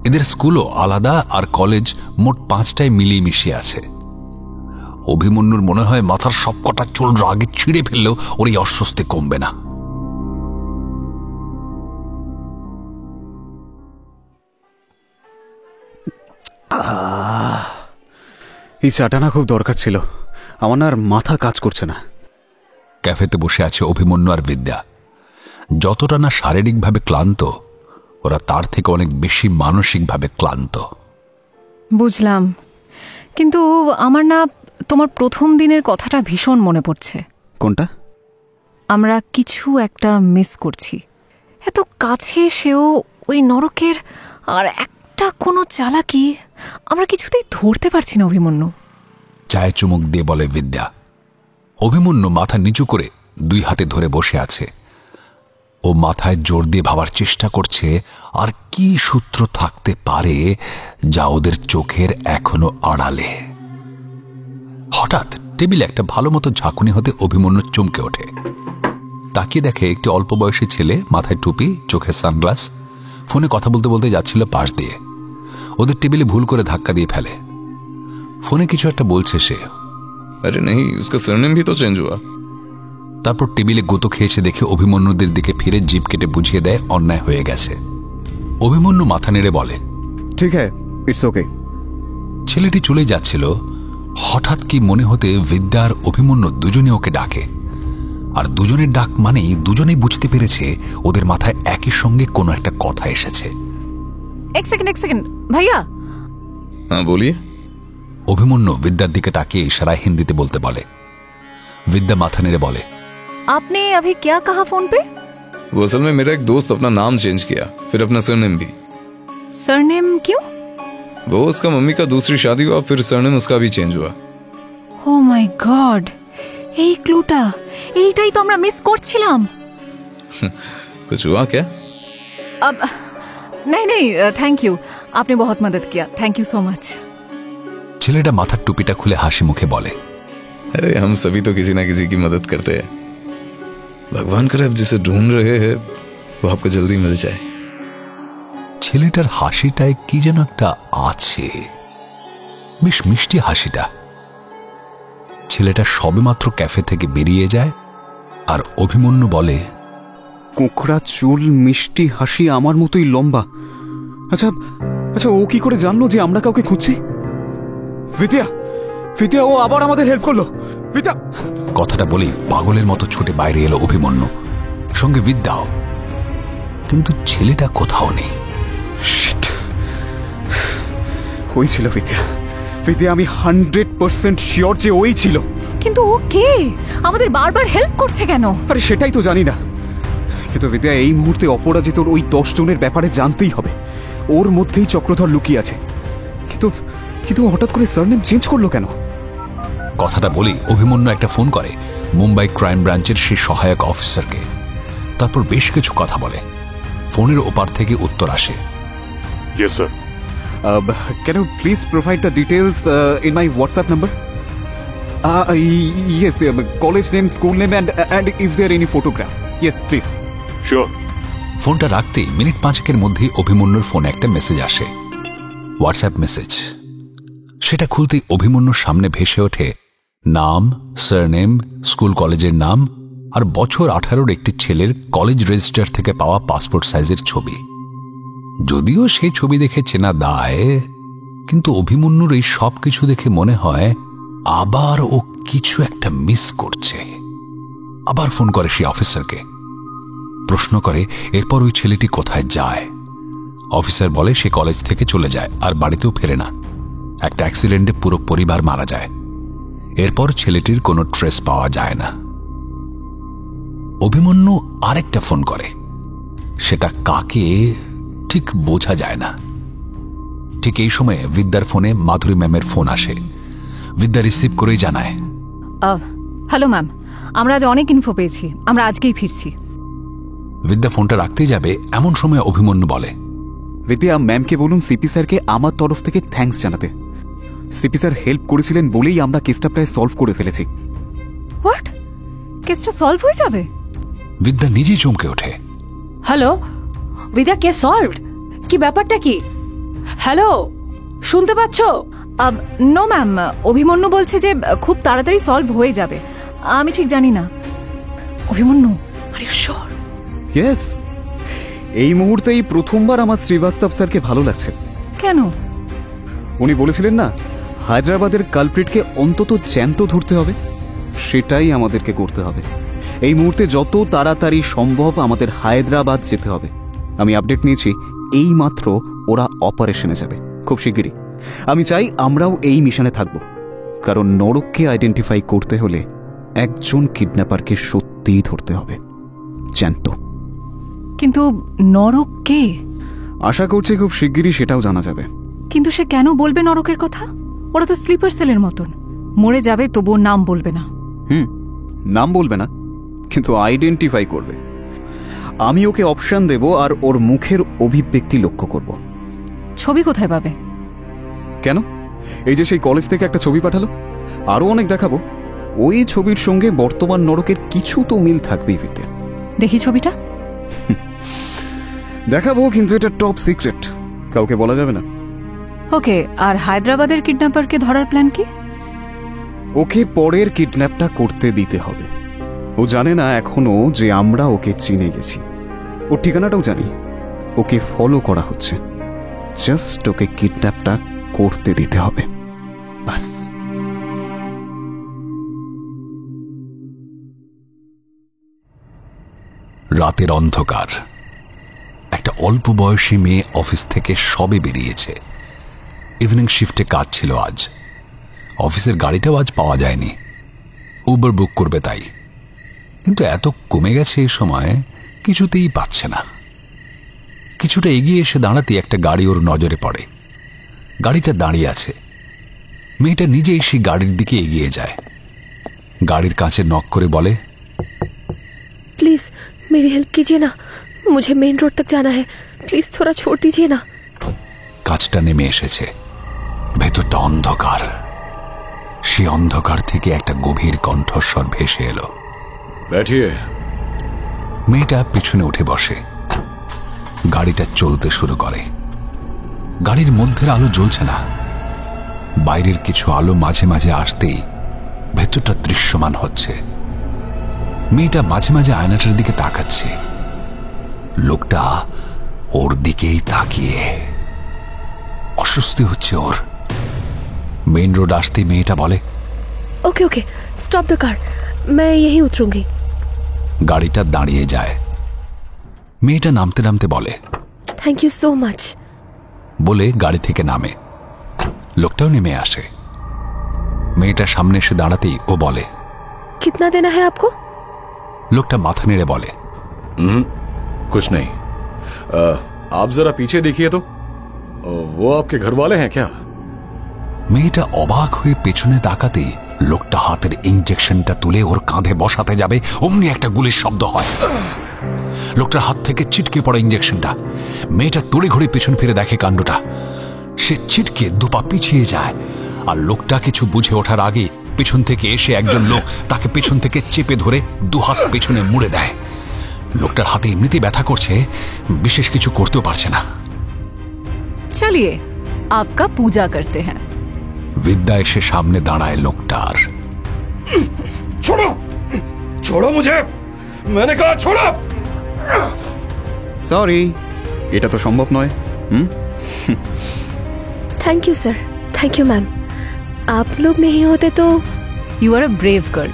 এদের স্কুলও আলাদা আর কলেজ মোট 5টায় মিলিয়ে মিশিয়ে আছে। অভিমন্যুর মনে হয় মাথার সবকটা চুল রাগে ছিঁড়ে ফেললেও ওর এই অস্বস্তি কমবে না। এই চাটা না খুব দরকার ছিল, আমার না আর মাথা কাজ করছে না। ক্যাফেতে বসে আছে অভিমন্যু আর বিদ্যা। যতটা না শারীরিকভাবে ক্লান্ত, ওরা তার থেকে অনেক বেশি মানসিকভাবে ক্লান্ত। বুঝলাম, কিন্তু আমার না তোমার প্রথম দিনের কথাটা ভীষণ মনে পড়ছে। কোনটা? আমরা কিছু একটা মিস করছি। এত কাছে এসেও ওই নরকের আর একটা কোনো চালাকি আমরা কিছুতেই ধরতে পারছি না অভিমন্যু। চায়ে চুমুক দিয়ে বলে বিদ্যা। অভিমন্যু মাথা নিচু করে 2 হাতে ধরে বসে আছে। ও মাথায় জোর দিয়ে ভাবার চেষ্টা করছে আর কি সূত্র থাকতে পারে যা ওদের চোখের এখনো আড়ালে। হঠাৎ টেবিলে একটা ভালো মতো ঝাঁকুনি হতে অভিমন্যু চমকে ওঠে। তাকিয়ে দেখে একটি অল্প বয়সী ছেলে, মাথায় টুপি, চোখে সানগ্লাস, ফোনে কথা বলতে বলতে যাচ্ছিল পাশ দিয়ে। ওদের টেবিলে ভুল করে ধাক্কা দিয়ে ফেলে। ফোনে কিছু একটা বলছে সে। আরে নেই, उसका सरनेम भी तो चेंज हुआ। তারপর টেবিলে গুঁতো খেয়েছে দেখে অভিমন্যুদের দিকে ফিরে জিভ কেটে বুঝিয়ে দেয় অন্যায় হয়ে গেছে। অভিমন্যু মাথা নেড়ে বলে, ঠিক হ্যাঁ, ইটস ওকে। ছেলেটি চলে যাচ্ছিল, হঠাৎ কি মনে হতে বিদ্যা আর অভিমন্যু দুজনে ওকে ডাকে। আর দুজনের ডাক মানেই দুজনেই বুঝতে পেরেছে ওদের মাথায় একই সঙ্গে কোনো একটা কথা এসেছে। এক সেকেন্ড ভাইয়া। হ্যাঁ বলিয়ে। অভিমন্যু বিদ্যার দিকে তাকিয়ে ইশারায় হিন্দিতে বলতে বলে। विद्या माथा नेड़े बोले, आपने अभी क्या कहा फोन पे? वो असल में मेरा एक दोस्त अपना नाम चेंज किया, फिर अपना सरनेम भी। सरनेम क्यों? वो उसका मम्मी का दूसरी शादी हुआ, फिर सरनेम उसका भी चेंज हुआ। Oh my God, এই ক্লুটা এইটাই তো আমরা মিস করছিলাম। कुछ हुआ क्या? अब नहीं, थैंक यू, आपने बहुत मदद किया, थैंक यू सो मच। ছেলেটা মাথার টুপিটা খুলে হাসি মুখে বলে, अरे हम सभी तो किसी ना किसी की मदद करते हैं। भगवान करे आप जिसे ढूंढ रहे हैं वो आपको जल्दी मिल जाए। ছেলেটার হাসিটায় কি যেন একটা আছে, বেশ মিষ্টি হাসিটা। ছেলেটা সবেমাত্র ক্যাফে থেকে বেরিয়ে যায় আর অভিমন্যু বলে, কোঁকড়া চুল, মিষ্টি হাসি, আমার মতোই লম্বা। আচ্ছা আচ্ছা, ও কি করে জানলো যে আমরা কাউকে খুঁজছি? বিদ্যা, ও আবার আমাদের হেল্প করলো। বিদ্যা! কথাটা বলেই পাগলের মতো ছুটে বাইরে এলো অভিমন্যু, সঙ্গে বিদ্যাও। কিন্তু ছেলেটা কোথাও নেই। ওই ছিল বিদ্যা, আমি 100% শিওর যে ওই ছিল। কিন্তু ও কে? আমাদের বারবার হেল্প করছে কেন? আরে সেটাই তো জানি না। কিন্তু বিদ্যা, এই মুহূর্তে অপরাজিতর ওই 10 জনের ব্যাপারে জানতেই হবে। ওর মধ্যেই চক্রধর লুকিয়ে আছে। কিন্তু হঠাৎ করে সারনেম চেঞ্জ করলো কেন? কথাটা বলেই অভিমন্যু একটা ফোন করে মুম্বাই ক্রাইম ব্রাঞ্চের সেই সহায়ক অফিসারকে। তারপর বেশ কিছু কথা বলে। ফোনের ওপার থেকে উত্তর আসে, Yes sir. Can you please provide the details in my WhatsApp number? Yes, college name, school name, and if there any photograph. Yes, please. Sure. ফোনটা রাখতেই মিনিট 5 মধ্যেই অভিমন্যুর ফোনে একটা মেসেজ আসে, হোয়াটসঅ্যাপ মেসেজ। সেটা খুলতেই অভিমন্যুর সামনে ভেসে ওঠে নাম, সারনেম, স্কুল কলেজের নাম আর বছর 18-র একটি ছেলের কলেজ রেজিস্টার থেকে পাওয়া পাসপোর্ট সাইজের ছবি। যদিও সেই ছবি দেখে চেনা দায়, কিন্তু অভিমন্যুর এই সব কিছু দেখে মনে হয় আবার ও কিছু একটা মিস করছে। আবার ফোন করে সেই অফিসারকে, প্রশ্ন করে এরপর ওই ছেলেটি কোথায় যায়। অফিসার বলে সে কলেজ থেকে চলে যায় আর বাড়িতেও ফেরে না, একটা অ্যাক্সিডেন্টে পুরো পরিবার মারা যায়। এরপর ছেলেটির কোনো ট্রেস পাওয়া যায় না। অভিমন্যু আরেকটা ফোন করে, সেটা কাকে ঠিক বোঝা যায় না। ঠিক এই সময়ে বিদ্যার ফোনে মাধুরী ম্যামের ফোন আসে। বিদ্যা রিসিভ করেই জানায়, হ্যালো ম্যাম, আমরা আজ অনেক ইনফো পেয়েছি, আমরা আজকেই ফিরছি। বিদ্যা ফোনটা রাখতেই যাবে, এমন সময় অভিমন্যু বলে, বিদ্যা ম্যামকে বলুন সিপি স্যারকে আমার তরফ থেকে থ্যাঙ্কস জানাতে। সিপি স্যার হেল্প করেছিলেন বলেই আমরা কেসটা প্রায় সলভ করে ফেলেছি। হোয়াট? কেসটা সলভ হয়ে যাবে? বিদ্যা নিজেই চমকে ওঠে। হ্যালো বিদ্যা, কেস সলভড? কি ব্যাপারটা কি? হ্যালো, শুনতে পাচ্ছ? নো ম্যাম, অভিমন্যু বলছে যে খুব তাড়াতাড়ি সলভ হয়ে যাবে। আমি ঠিক জানি না। Abhimanyu, are you sure? Yes, এই মুহূর্তেই প্রথমবার আমার শ্রীবাস্তব স্যারকে ভালো লাগছে। কেন? উনি বলেছিলেন না, হায়দ্রাবাদের কালপ্রিটকে অন্তত জ্যান্ত ধরতে হবে, সেটাই আমাদেরকে করতে হবে। এই মুহূর্তে যত তাড়াতাড়ি সম্ভব আমাদের হায়দ্রাবাদ যেতে হবে। আমি আপডেট নিয়েছি, এই মাত্র ওরা অপারেশনে যাবে, খুব শিগগিরই। আমি চাই আমরাও এই মিশনে থাকব, কারণ নরককে আইডেন্টিফাই করতে হলে একজন কিডন্যাপারকে সত্যিই ধরতে হবে, জ্যান্ত। কিন্তু নরক কে? আশা করছি খুব শিগগিরই সেটাও জানা যাবে। কিন্তু সে কেন বলবে নরকের কথা? ওরা তো স্লিপার সেলের মতন, মরে যাবে তবুও নাম বলবে না। নাম বলবে না, কিন্তু আইডেন্টিফাই করবে। আমি ওকে অপশন দেব আর ওর মুখের অভিব্যক্তি লক্ষ্য করব। ছবি কোথায় পাবে? কেন? এই যে সেই কলেজ থেকে একটা ছবি পাঠালো, আরো অনেক দেখাবো। ওই ছবির সঙ্গে বর্তমান নরকের কিছু তো মিল থাকবেই। বিদ্যা, দেখি ছবিটা। দেখাবো, কিন্তু এটা টপ সিক্রেট, কাউকে বলা যাবে না। ওকে, আর হায়দ্রাবাদের কিডন্যাপারকে ধরার প্ল্যান কি? ওকে পরের কিডন্যাপটা করতে দিতে হবে। ও জানে না এখনো যে আমরা ওকে চিনে গেছি। ওর ঠিকানাটাও জানি, ওকে ফলো করা হচ্ছে। জাস্ট ওকে কিডন্যাপটা করতে দিতে হবে, বাস। রাতের অন্ধকার। একটা অল্প বয়সী মেয়ে অফিস থেকে সবে বেরিয়েছে। ইভিনিং শিফটে কাজ ছিল আজ। অফিসের গাড়িটাও আজ পাওয়া যায়নি, উবার বুক করবে তাই। কিন্তু এত কমে গেছে এই সময়, কিছুতেই পাচ্ছে না। কিছুটা এগিয়ে এসে দাঁড়াতে একটা গাড়ি ওর নজরে পড়ে। গাড়িটা দাঁড়িয়ে আছে। মেয়েটা নিজেই সেই গাড়ির দিকে এগিয়ে যায়। গাড়ির কাছে নক করে বলে, प्लीज मेरी हेल्प कीजिए ना, मुझे मेन रोड तक जाना है, प्लीज थोड़ा छोड़ दीजिए ना। কাজটা নেমে এসেছে। ভেতরটা অন্ধকার। সে অন্ধকার থেকে একটা গভীর কণ্ঠস্বর ভেসে এলো, बैठिए। মেয়েটা পিছনে উঠে বসে। গাড়িটা চলতে শুরু করে। গাড়ির মধ্যের আলো জ্বলছে না। বাইরের কিছু আলো মাঝে মাঝে আসতেই ভেতরটা দৃশ্যমান হচ্ছে। মেয়েটা মাঝে মাঝে আয়নাটার দিকে তাকাচ্ছে। লোকটা ওর দিকেই তাকিয়ে। অস্বস্তি হচ্ছে ওর। মেইন রোড আসতে মেয়েটা বলে, okay okay stop the car, मैं यहीं उतरूंगी। গাড়িটা দাঁড়িয়ে যায়। মেয়েটা নামতে নামতে বলে, थैंक यू सो मच। বলে গাড়ি থেকে নামে। লোকটাও নেমে আসে। মেয়েটা সামনে এসে দাঁড়াতেই ও বলে, कितना देना है आपको? লোকটা মাথা নেড়ে বলে, कुछ नहीं। आप जरा पीछे देखिए तो, वो आपके घर वाले हैं क्या? মেয়েটা অবাক হয়ে পেছনে তাকাতেই লোকটা হাতের ইঞ্জেকশনটা তুলে ওর কাঁধে বসাতে যাবে, অমনি একটা গুলির শব্দ হয়। লোকটার হাত থেকে ছিটকে পড়ে ইঞ্জেকশনটা। মেয়েটা তড়ি ঘড়ি পেছন ফিরে দেখে কাণ্ডটা। সে ছিটকে দুপা পিছিয়ে যায়, আর লোকটা কিছু বুঝে ওঠার আগে পেছন থেকে এসে একজন লোক তাকে পেছন থেকে চেপে ধরে দুহাত পেছনে মুড়ে দেয়। লোকটার হাতে এমনিতেই ব্যথা করছে, বিশেষ কিছু করতেও পারছে না। চলিয়ে আপকা পূজা করতে হ্যাঁ। বিদ্যা এসে সামনে দাঁড়ায় লোকটার। छोड़ो, छोड़ो मुझे, मैंने कहा छोड़ो। সরি, এটা তো সম্ভব নয়। Thank you sir, thank you ma'am. आप लोग नहीं होते तो। You are a brave girl,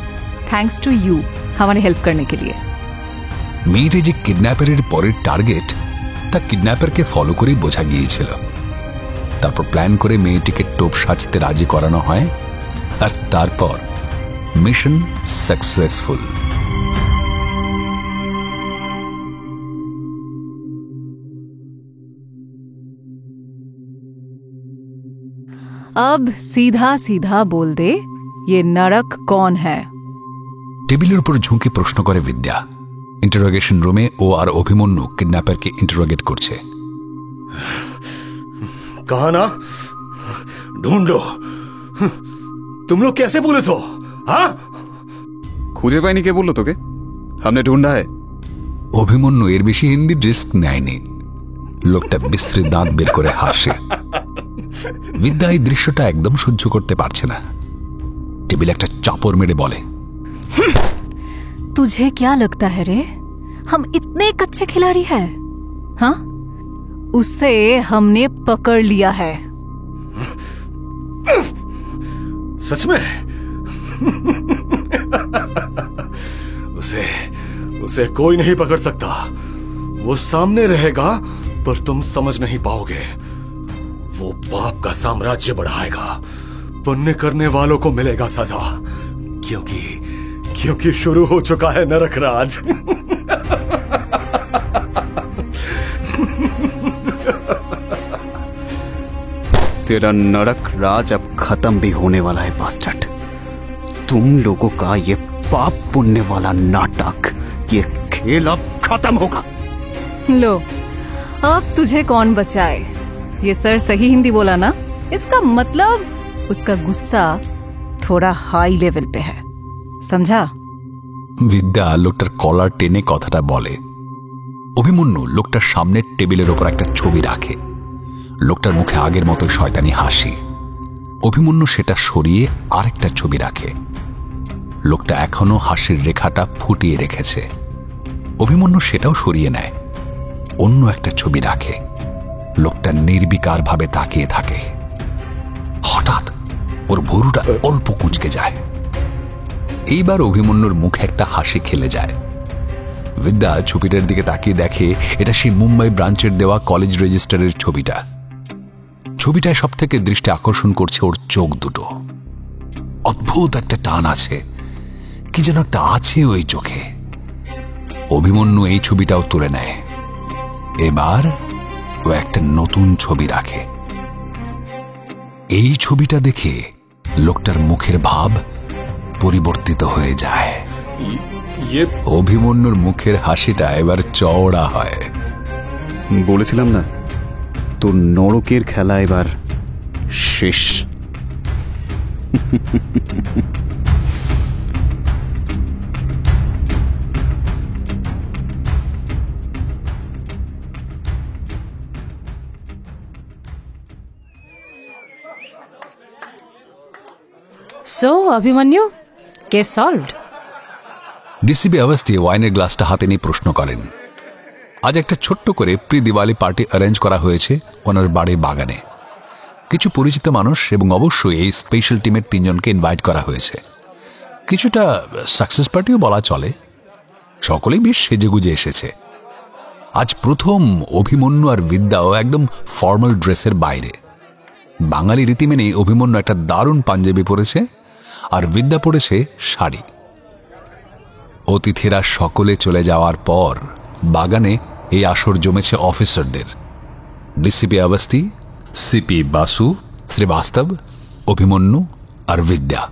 thanks to you हमारी हेल्प करने के लिए। মেয়েটি যে কিডন্যাপারের পরের টার্গেট তা কিডন্যাপারকে ফলো করেই বোঝা গিয়েছিল। তারপর প্ল্যান করে মেয়েটিকে টোপ সাজতে রাজি করানো হয়, আর তারপর মিশন সাকসেসফুল। अब सीधा सीधा बोल दे, ये नरक कौन है? টেবিলের উপর ঝুঁকে প্রশ্ন করে বিদ্যা। इंटरोगेशन रूमे ओ और अभिमन्यु किडनैपर के इंटरोगेट करছে। कहा ना, ढूंढ लो। तुम लोग कैसे पुलिस हो? हाँ, খুঁজে পাইনি কে বললো তোকে? हमने ढूंढा है। অভিমন্যু এর বেশি হিন্দি রিস্ক নেয়নি। লোকটা বিশ্রী দাঁত বের করে হাসে। বিদ্যা এই দৃশ্যটা একদম সহ্য করতে পারছে না। টেবিল একটা চাপড় মেরে বলে, तुझे क्या लगता है रे, हम इतने कच्चे खिलाड़ी हैं? हाँ, उसे हमने पकड़ लिया है। सच में? उसे कोई नहीं पकड़ सकता। वो सामने रहेगा पर तुम समझ नहीं पाओगे। वो पाप का साम्राज्य बढ़ाएगा, पुण्य करने वालों को मिलेगा सजा, क्योंकि शुरू हो चुका है नरक राज। तेरा नरक राज अब खत्म भी होने वाला है बास्टर्ड। तुम लोगों का ये पाप पुण्य वाला नाटक, ये खेल अब खत्म होगा। लो, अब तुझे कौन बचाए? ये सर सही हिंदी बोला ना? इसका मतलब उसका गुस्सा थोड़ा हाई लेवल पे है, समझा? বিদ্যা লোকটার কলার টেনে কথাটা বলে। অভিমন্যু লোকটার সামনে টেবিলের ওপর একটা ছবি রাখে। লোকটার মুখে আগের মতো শয়তানি হাসি। অভিমন্যু সেটা সরিয়ে আরেকটা ছবি রাখে। লোকটা এখনো হাসির রেখাটা ফুটিয়ে রেখেছে। অভিমন্যু সেটাও সরিয়ে নেয়, অন্য একটা ছবি রাখে। লোকটা নির্বিকার ভাবে তাকিয়ে থাকে। হঠাৎ ওর ভুরুটা অল্প কুঁচকে যায়। এইবার অভিমন্যুর মুখে একটা হাসি খেলে যায়। বিদ্যা ছবিটার দিকে তাকিয়ে দেখে এটা সেই মুম্বাই ব্রাঞ্চের দেওয়া কলেজ রেজিস্টারের ছবিটা। ছবিটায় সব থেকে দৃষ্টি আকর্ষণ করছে ওর চোখ দুটো। অদ্ভুত একটা টান আছে, কি যেন একটা আছে ওই চোখে। অভিমন্যু এই ছবিটাও তুলে নেয়। এবার ও একটা নতুন ছবি রাখে। এই ছবিটা দেখে লোকটার মুখের ভাব পরিবর্তিত হয়ে যায়। অভিমন্যুর মুখের হাসিটা এবার চওড়া হয়। বলেছিলাম না, তোর নরকের খেলা এবার শেষ। So, Abhimanyu, case solved. DCP Awasthi ওয়াইনের গ্লাসটা হাতে নিয়ে প্রশ্ন করেন, আজ একটা ছোট্ট করে প্রি দিওয়ালি পার্টি অ্যারেঞ্জ করা হয়েছে ওনার বাড়ির বাগানে। কিছু পরিচিত মানুষ এবং অবশ্যই এই স্পেশাল টিমের 3 জনকে ইনভাইট করা হয়েছে। কিছুটা সাকসেস পার্টিও বলা চলে। সকলেই বেশ সেজেগুজে এসেছে। আজ প্রথম অভিমন্যু আর বিদ্যাও একদম ফর্মাল ড্রেসের বাইরে। বাঙালি রীতি মেনে অভিমন্যু একটা দারুণ পাঞ্জাবি পরেছে আর বিদ্যা পরেছে শাড়ি। অতিথিরা সকলে চলে যাওয়ার পর বাগানে এই আসর জমেছে অফিসারদের। ডিসিপি অবস্থি, সিপি বাসু, শ্রীবাস্তব, অভিমন্যু আর বিদ্যা।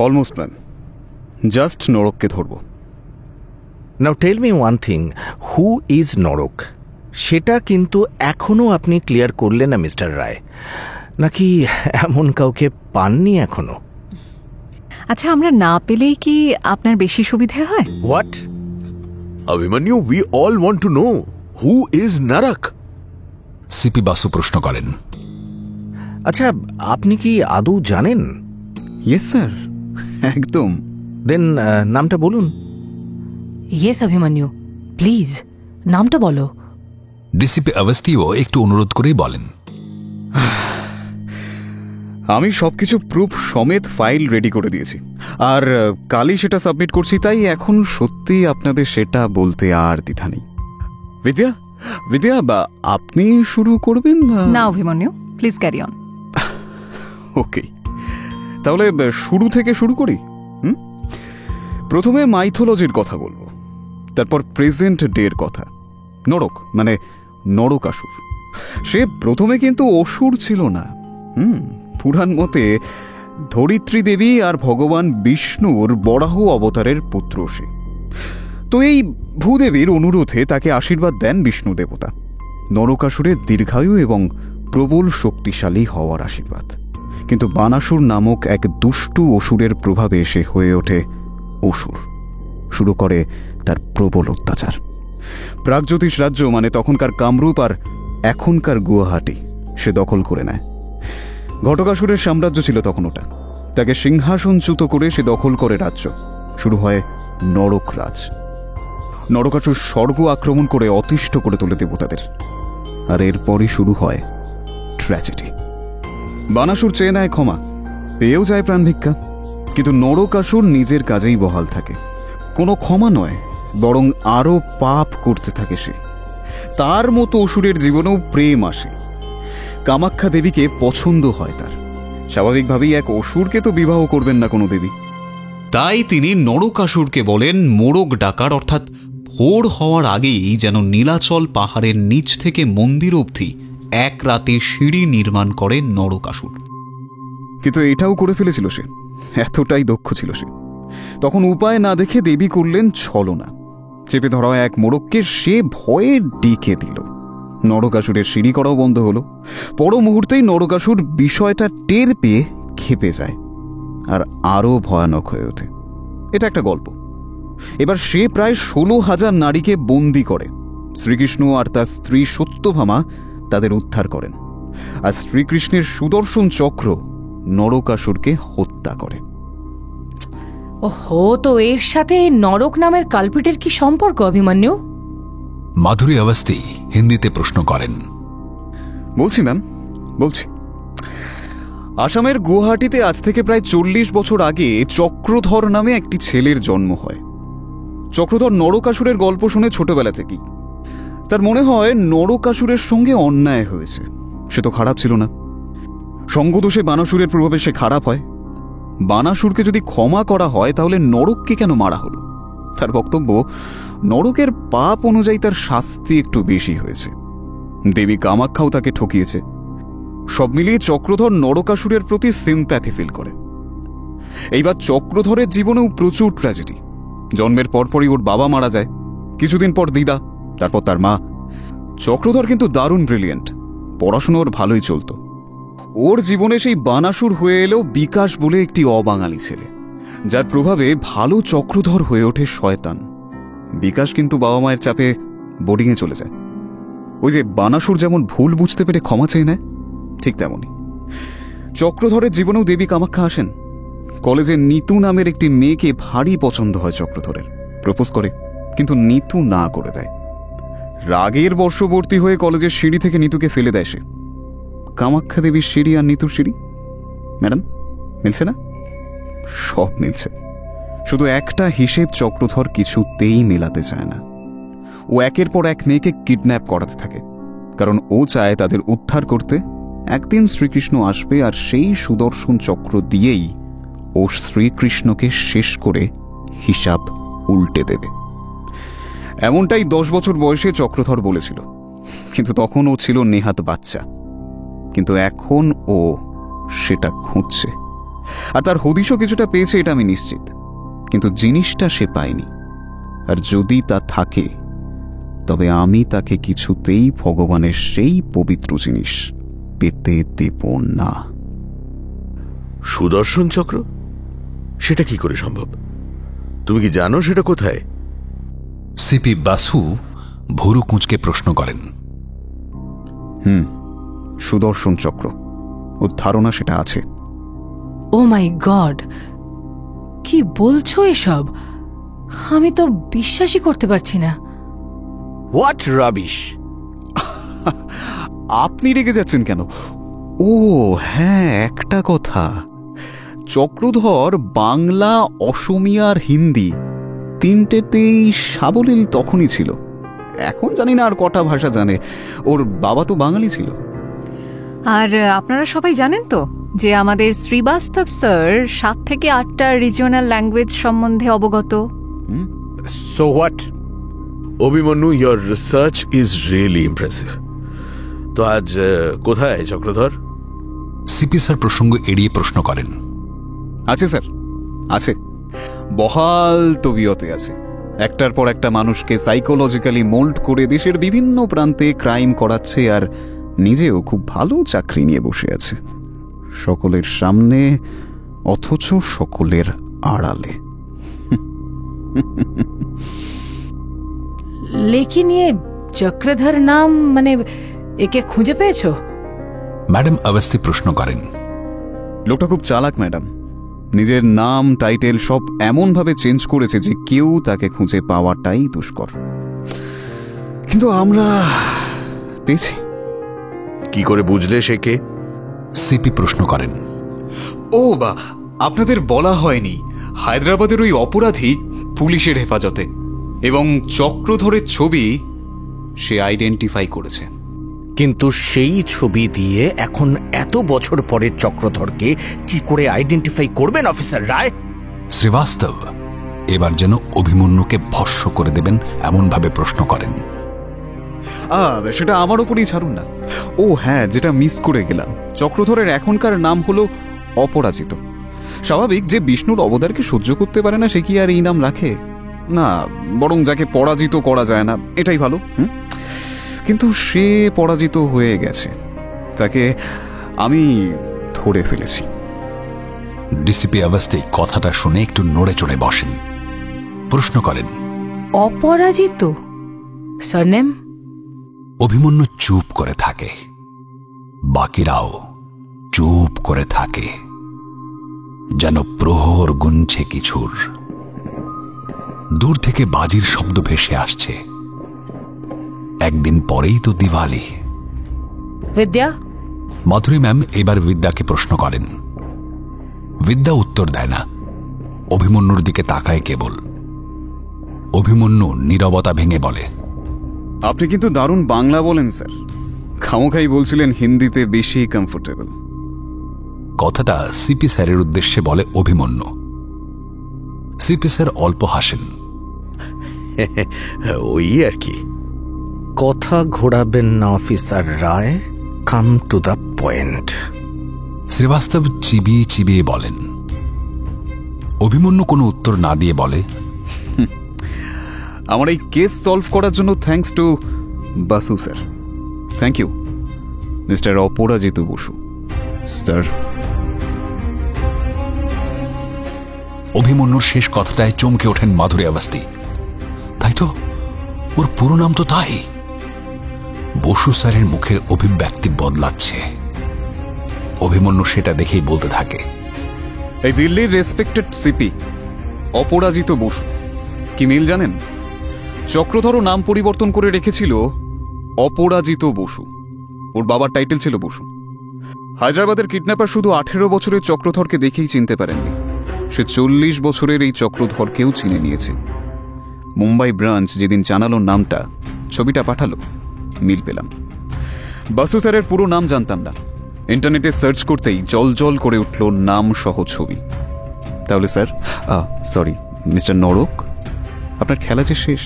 অলমোস্ট ম্যান, জাস্ট নরককে ধরব। Now tell me one thing, who is Narak? সেটা কিন্তু এখনো আপনি ক্লিয়ার করলেন না মিস্টার রায়, নাকি এমন কাউকে পাননি এখনো? আচ্ছা, আমরা না পেলেই কি আপনার বেশি সুবিধে হয়? What? Abhimanyu, we all want to know who is Narak? CP Basu প্রশ্ন করেন। আচ্ছা, আপনি কি আদৌ জানেন? ইয়েস স্যার, একদম। দেন নামটা বলুন। Yes, Abhimanyu, প্লিজ নামটা বলো। ডিসিপি অবস্থিও একটু অনুরোধ করেই বলেন, আমি সবকিছু প্রুফ সমেত ফাইল রেডি করে দিয়েছি, আর কালই সেটা সাবমিট করছি। তাই এখন সত্যি আপনাদের সেটা বলতে আর দ্বিধা নেই। বিদ্যা, বিদ্যা, আপনি শুরু করবেন না অভিমন্যু, প্লিজ ক্যারি অন। ওকে, তাহলে শুরু থেকে শুরু করি। প্রথমে মাইথোলজির কথা বলবো, তারপর প্রেজেন্ট ডের কথা। নরক মানে নরকাসুর, সে প্রথমে কিন্তু অসুর ছিল না। পুরাণ মতে ধরিত্রী দেবী আর ভগবান বিষ্ণুর বরাহ অবতারের পুত্র সে। তো এই ভূদেবীর অনুরোধে তাকে আশীর্বাদ দেন বিষ্ণু দেবতা, নরকাসুরের দীর্ঘায়ু এবং প্রবল শক্তিশালী হওয়ার আশীর্বাদ। কিন্তু বানাসুর নামক এক দুষ্টু অসুরের প্রভাবে সে হয়ে ওঠে অসুর, শুরু করে তার প্রবল অত্যাচার। প্রাগজ্যোতিষ রাজ্য মানে তখনকার কামরূপ আর এখনকার গুয়াহাটি সে দখল করে নেয়। ঘটকাসুরের সাম্রাজ্য ছিল তখন ওটা। তাকে সিংহাসনচ্যুত করে সে দখল করে রাজ্য। শুরু হয় নরক রাজ। নরকাসুর স্বর্গ আক্রমণ করে অতিষ্ঠ করে তোলে দেবতাদের, আর এরপরই শুরু হয় ট্র্যাজেডি। বানাসুর চেয়ে নেয় ক্ষমা, পেয়েও যায় প্রাণ ভিক্ষা, কিন্তু নরকাসুর নিজের কাজেই বহাল থাকে। কোনো ক্ষমা নয়, বরং আরো পাপ করতে থাকে সে। তার মতো অসুরের জীবনেও প্রেম আসে। কামাখ্যা দেবীকে পছন্দ হয় তার। স্বাভাবিকভাবেই এক অসুরকে তো বিবাহ করবেন না কোনো দেবী। তাই তিনি নরকাসুরকে বলেন মোরগ ডাকার, অর্থাৎ ভোর হওয়ার আগেই যেন নীলাচল পাহাড়ের নিচ থেকে মন্দির অবধি এক রাতে সিঁড়ি নির্মাণ করে নরকাসুর। কিন্তু এটাও করে ফেলেছিল সে, এতটাই দক্ষ ছিল সে। তখন উপায় না দেখে দেবী করলেন ছলনা। চেপে ধরা এক মোরগকে সে ভয়ে ডেকে দিল। নরকাসুরের সিঁড়ি করাও বন্ধ হলো। পর মুহূর্তেই নরকাসুর বিষয়টা টের পেয়ে খেপে যায় আর আরো ভয়ানক হয়ে ওঠে। এটা একটা গল্প। এবার সে প্রায় 16,000 নারীকে বন্দি করে। শ্রীকৃষ্ণ আর তার স্ত্রী সত্যভামা তাদের উদ্ধার করেন, আর শ্রীকৃষ্ণের সুদর্শন চক্র নরকাসুরকে হত্যা করে। ওহো, তো এর সাথে নরক নামের কালপিটের কি সম্পর্ক অভিমন্যু? মাধুরী অবস্থি হিন্দিতে প্রশ্ন করেন। বলছি ম্যাম, বলছি। আসামের গুয়াহাটিতে আজ থেকে প্রায় 40 বছর আগে চক্রধর নামে একটি ছেলের জন্ম হয়। চক্রধর নরকাসুরের গল্প শুনে ছোটবেলা থেকেই তার মনে হয় নরকাসুরের সঙ্গে অন্যায় হয়েছে। সে তো খারাপ ছিল না। সঙ্গদোষে বানাসুরের প্রভাবে সে খারাপ হয়। বানাসুরকে যদি ক্ষমা করা হয় তাহলে নরককে কেন মারা হলো? তার বক্তব্য, নরকের পাপ অনুযায়ী তার শাস্তি একটু বেশি হয়েছে। দেবী কামাখ্যাও তাকে ঠকিয়েছে। সব মিলিয়ে চক্রধর নরকাসুরের প্রতি সিম্প্যাথি ফিল করে। এইবার চক্রধরের জীবনেও প্রচুর ট্র্যাজেডি। জন্মের পরপরই ওর বাবা মারা যায়, কিছুদিন পর দিদা, তারপর তার মা। চক্রধর কিন্তু দারুণ ব্রিলিয়েন্ট, পড়াশোনা ওর ভালোই চলত। ওর জীবনে সেই বানাসুর হয়ে এলেও বিকাশ বলে একটি অবাঙালি ছেলে, যার প্রভাবে ভালো চক্রধর হয়ে ওঠে শয়তান। বিকাশ কিন্তু বাবা মায়ের চাপে বোর্ডিংয়ে চলে যায়। ওই যে বানাসুর যেমন ভুল বুঝতে পেরে ক্ষমা চেয়ে নেয়, ঠিক তেমনই চক্রধরের জীবনেও দেবী কামাখ্যা আসেন। কলেজে নিতু নামের একটি মেয়েকে ভারী পছন্দ হয় চক্রধরের। প্রপোজ করে, কিন্তু নিতু না করে দেয়। রাগের বর্ষবর্তী হয়ে কলেজের সিঁড়ি থেকে নিতুকে ফেলে দেয় সে। কামাখ্যা দেবীর সিঁড়ি আর নিতুর সিঁড়ি, ম্যাডাম, মিলছে না? সব মিলছে, শুধু একটা হিসেব চক্রধর কিছুতেই মেলাতে চায় না। ও একের পর এক মেয়েকে কিডন্যাপ করাতে থাকে, কারণ ও চায় তাদের উদ্ধার করতে একদিন শ্রীকৃষ্ণ আসবে, আর সেই সুদর্শন চক্র দিয়েই ও শ্রীকৃষ্ণকে শেষ করে হিসাব উল্টে দেবে। এমনটাই 10 বছর বয়সে চক্রধর বলেছিল, কিন্তু তখন ও ছিল নেহাত বাচ্চা। কিন্তু এখন ও সেটা খুঁজছে, আর তার হদিশও কিছুটা পেয়েছে, এটা আমি নিশ্চিত। কিন্তু জিনিসটা সে পায়নি, আর যদি তা থাকে তবে আমি তাকে কিছুতেই ভগবানের সেই পবিত্র জিনিস পেতে দেব না। সুদর্শন চক্র, সেটা কি করে সম্ভব? তুমি কি জানো সেটা কোথায়? সিপি বাসু ভুরু কুঁচকে প্রশ্ন করেন। সুদর্শন চক্র, ওর ধারণা সেটা আছে। ও মাই গড, কি বলছো এসব? আমি তো বিশ্বাসই করতে পারছি না। What rubbish! আপনি রেগে যাচ্ছেন কেন? ও হ্যাঁ, একটা কথা, চক্রধর বাংলা, অসমিয়া আর হিন্দি তিনটেতেই সাবলীল তখনই ছিল। এখন জানি না আর কটা ভাষা জানে। ওর বাবা তো বাঙালি ছিল। আর আপনারা সবাই জানেন তো যে আমাদের শ্রীবাস্তব স্যার 7 থেকে 8টা রিজিওনাল ল্যাঙ্গুয়েজ সম্বন্ধে অবগত। So what? Abhimanyu, your research is really impressive. তো আজ কোথায় চক্রধর? সিপি স্যার প্রসঙ্গ এড়িয়ে প্রশ্ন করেন। আছে স্যার, আছে। বহাল তবিয়তে আছে। একটার পর একটা মানুষকে সাইকোলজিক্যালি মোল্ড করে দেশের বিভিন্ন প্রান্তে ক্রাইম করাচ্ছে, আর নিজেও খুব ভালো চাকরি নিয়ে বসে আছে, সকলের সামনে অথচ সকলের আড়ালে। लेकिन ये चक्रधर नाम মানে একে খুঁজে পেয়েছো? ম্যাডাম অবস্থি প্রশ্ন করেন। লোকটা খুব চালাক ম্যাডাম। নিজের নাম, টাইটেল সব এমনভাবে চেঞ্জ করেছে যে কেউ তাকে খুঁজে পাওয়াটাই দুষ্কর। কিন্তু আমরা পেয়েছি। কি করে বুঝলে সে কে? সিপি প্রশ্ন করেন। ও বা, আপনাদের বলা হয়নি, হায়দ্রাবাদের ওই অপরাধী পুলিশের হেফাজতে, এবং চক্রধরের ছবি সে আইডেন্টিফাই করেছে। কিন্তু সেই ছবি দিয়ে এখন এত বছর পরের চক্রধরকে কি করে আইডেন্টিফাই করবেন অফিসার রায়? শ্রীবাস্তব এবার যেন অভিমন্যুকে ভস্ম করে দেবেন এমনভাবে প্রশ্ন করেন। সেটা আমার ওপরই ছাড়ুন না। ও হ্যাঁ, যেটা মিস করে গেলাম, চক্রধরের এখনকার নাম হলো অপরাজিত। স্বাভাবিক যে বিষ্ণুর অবতারকে সহ্য করতে পারে না সে কি আর এই নাম রাখে? না, বরং যাকে পরাজিত করা যায় না এটাই ভালো। কিন্তু সে পরাজিত হয়ে গেছে, তাকে আমি ধরে ফেলেছি। ডিসিপি অবস্থি কথাটা শুনে একটু নড়ে চড়ে বসেন, প্রশ্ন করেন। অপরাজিত সারনেম? অভিমন্যু চুপ করে থাকে, বাকিরাও চুপ করে থাকে, যেন প্রহর গুনছে কিছুর। দূর থেকে বাজির শব্দ ভেসে আসছে। একদিন পরেই তো দিওয়ালি। বিদ্যা? মাধুরী ম্যাম এবার বিদ্যাকে প্রশ্ন করেন। বিদ্যা উত্তর দেয় না, অভিমন্যুর দিকে তাকায় কেবল। অভিমন্যু নীরবতা ভেঙে বলে, আপনি কিন্তু দারুণ বাংলা বলেন স্যার। খামোখাই বলছিলেন হিন্দিতে বেশি কমফোর্টেবল। কথাটা সিপি স্যারের উদ্দেশ্যে বলে অভিমন্যু। সিপি স্যার অল্প হাসেন। ওই আর কি। কথা ঘোরাবেন না officer Roy, come to the point. Srivastava চিবিয়ে চিবিয়ে বলেন। অভিমন্যু কোনো উত্তর না দিয়ে বলে, আমার এই কেস সলভ করার জন্য thanks to Basu sir. Thank you mister Aparajita Basu sir. অভিমন্যুর শেষ কথাটায় চমকে ওঠেন মাধুরী অবস্থি। তাই তো, ওর পুরো নাম তো তাই। বসু স্যারের মুখের অভিব্যক্তি বদলাচ্ছে। অভিমন্যু সেটা দেখেই বলতে থাকে, এই দিল্লির রেসপেক্টেড সিপি অপরাজিত বসু। কি মিল জানেন? চক্রধরও নাম পরিবর্তন করে রেখেছিল অপরাজিত বসু। ওর বাবার টাইটেল ছিল বসু। হায়দ্রাবাদের কিডন্যাপার শুধু 18 বছরের চক্রধরকে দেখেই চিনতে পারেননি, সে 40 বছরের এই চক্রধরকেও চিনে নিয়েছে। মুম্বাই ব্রাঞ্চ যেদিন জানালো নামটা, ছবিটা পাঠালো, মিল পেলাম। বাসু স্যারের পুরো নাম জানতাম না, ইন্টারনেটে সার্চ করতেই জল জল করে উঠল নাম সহ ছবি। তাহলে স্যার, সরি মিস্টার নরক, আপনার খেলা যে শেষ।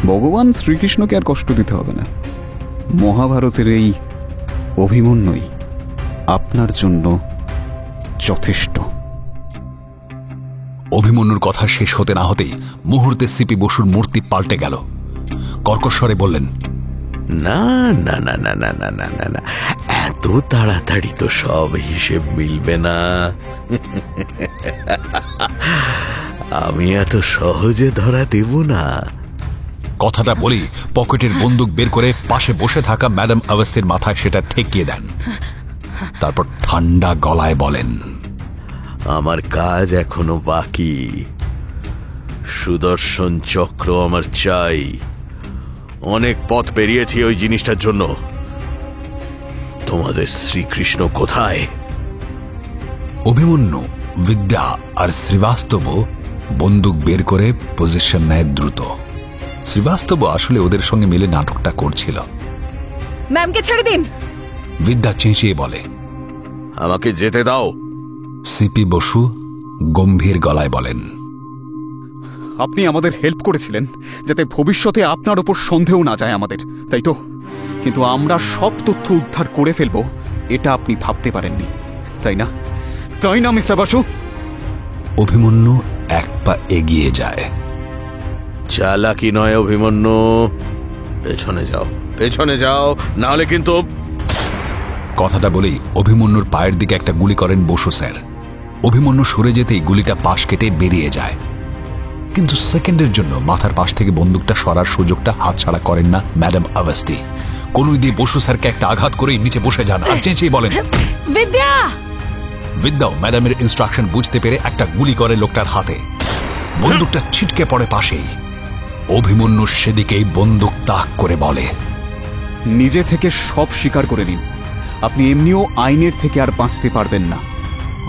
ভগবান শ্রীকৃষ্ণকে আর কষ্ট দিতে হবে না। মহাভারতের এই অভিমন্যুই আপনার জন্য যথেষ্ট। অভিমন্যুর কথা শেষ হতে না হতেই মুহূর্তে সিপি বসুর মূর্তি পাল্টে গেল। কর্কশ্বরে বললেন, না না না না না না না না না, এত তাড়াতাড়ি তো সব হিসেব মিলবে না। আমি এত সহজে ধরা দেব না। কথাটা বলি পকেটের বন্দুক বের করে পাশে বসে থাকা ম্যাডাম অবস্থির মাথায় সেটা ঠেকিয়ে দেন। তারপর ঠান্ডা গলায় বলেন, আমার কাজ এখনো বাকি। সুদর্শন চক্র আমার চাই। অনেক পথ পেরিয়েছি ওই জিনিসটার জন্য। তোমাদের শ্রীকৃষ্ণ কোথায়? অভিমন্যু, বিদ্যা আর শ্রীবাস্তব বন্দুক বের করে পজিশন নেয় দ্রুত। শ্রীবাস্তব আসলে ওদের সঙ্গে মিলে নাটকটা করছিল। ম্যামকে ছেড়ে দিন, বিদ্যা চেঁচিয়ে বলে। আমাকে যেতে দাও। সিপি বসু গম্ভীর গলায় বলেন, আপনি আমাদের হেল্প করেছিলেন যাতে ভবিষ্যতে আপনার ওপর সন্দেহ না যায় আমাদের, তাই তো? কিন্তু আমরা সব তথ্য উদ্ধার করে ফেলব এটা আপনি ভাবতে পারেননি, তাই না? তাই না মিস্টার বসু? অভিমন্যু এক পা এগিয়ে যায়। চালাকি নয় অভিমন্যু, পেছনে যাও, পেছনে যাও, না হলে কিন্তু। কথাটা বলেই অভিমন্যুর পায়ের দিকে একটা গুলি করেন বসু স্যার। অভিমন্যু সরে যেতেই গুলিটা পাশ কেটে বেরিয়ে যায়, কিন্তু সেকেন্ডের জন্য মাথার পাশ থেকে বন্দুকটা সরার সুযোগটা হাতছাড়া করেন না ম্যাডাম অবস্থি। কনুই দিয়ে বসু স্যারকে একটা আঘাত করেই নিচে বসে যান আর চেঁচিয়ে বলেন, বিদ্যা! বিদ্যাও ম্যাডামের ইনস্ট্রাকশন বুঝতে পেরে একটা গুলি করে লোকটার হাতে। বন্দুকটা ছিটকে পড়ে পাশেই। অভিমন্যু সেদিকেই বন্দুক তাক করে বলে, নিজে থেকে সব স্বীকার করে নিন, আপনি এমনিও আইনের থেকে আর বাঁচতে পারবেন না।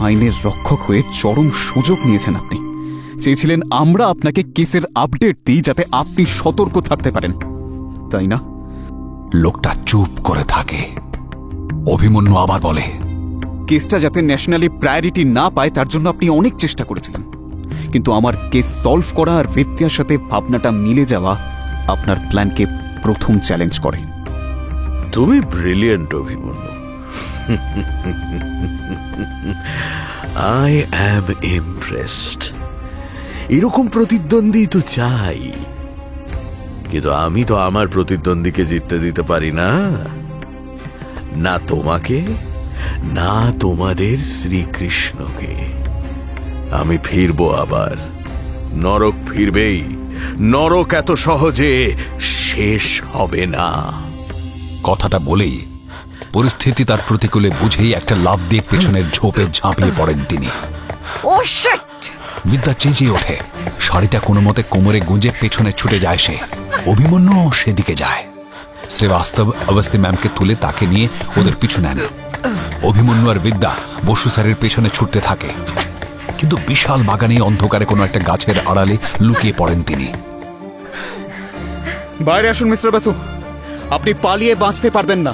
আইনের রক্ষক হয়ে চরম সুযোগ নিয়েছেন আপনি। চেয়েছিলেন আমরা আপনাকে কেসের আপডেট দিই যাতে আপনি সতর্ক থাকতে পারেন, তাই না? লোকটা চুপ করে থাকে। অভিমন্যু আবার বলে, কেসটা যাতে ন্যাশনালি প্রায়োরিটি না পায় তার জন্য আপনি অনেক চেষ্টা করেছিলেন, কিন্তু আমার কেস সলভ করা আর বিদ্যার সাথে ভাবনাটা মিলে যাওয়া আপনার প্ল্যানকে প্রথম চ্যালেঞ্জ করে। তুমি brilliant Abhimanyu. I am impressed. এরকম প্রতিদ্বন্দ্বী তো চাই, কিন্তু আমি তো আমার প্রতিদ্বন্দ্বীকে জিততে দিতে পারি না, না তোমাকে না তোমাদের শ্রীকৃষ্ণকে। আমি ফিরবো আবার, নরক ফিরবেই। নরক এত সহজে শেষ হবে না। কথাটা বলেই পরিস্থিতি তার প্রতিকূলে বুঝেই একটা লাফ দিয়ে পেছনের ঝোপে ঝাঁপিয়ে পড়েন তিনি। ও শিট! বিদ্যা চেঁচিয়ে ওঠে, শাড়িটা কোনো মতে কোমরে গুঁজে পেছনে ছুটে যায় সে। অভিমন্যু সেদিকে যায়। শ্রীবাস্তব অবস্থি ম্যামকে তুলে তাকে নিয়ে ওদের পিছু নেন। অভিমন্যু আর বিদ্যা বসু স্যারের পেছনে ছুটতে থাকে, কিন্তু বিশাল বাগানে অন্ধকারে কোনো একটা গাছের আড়ালে লুকিয়ে পড়েন তিনি। বাইরে আসুন মিস্টার বসু, আপনি পালিয়ে বাঁচতে পারবেন না।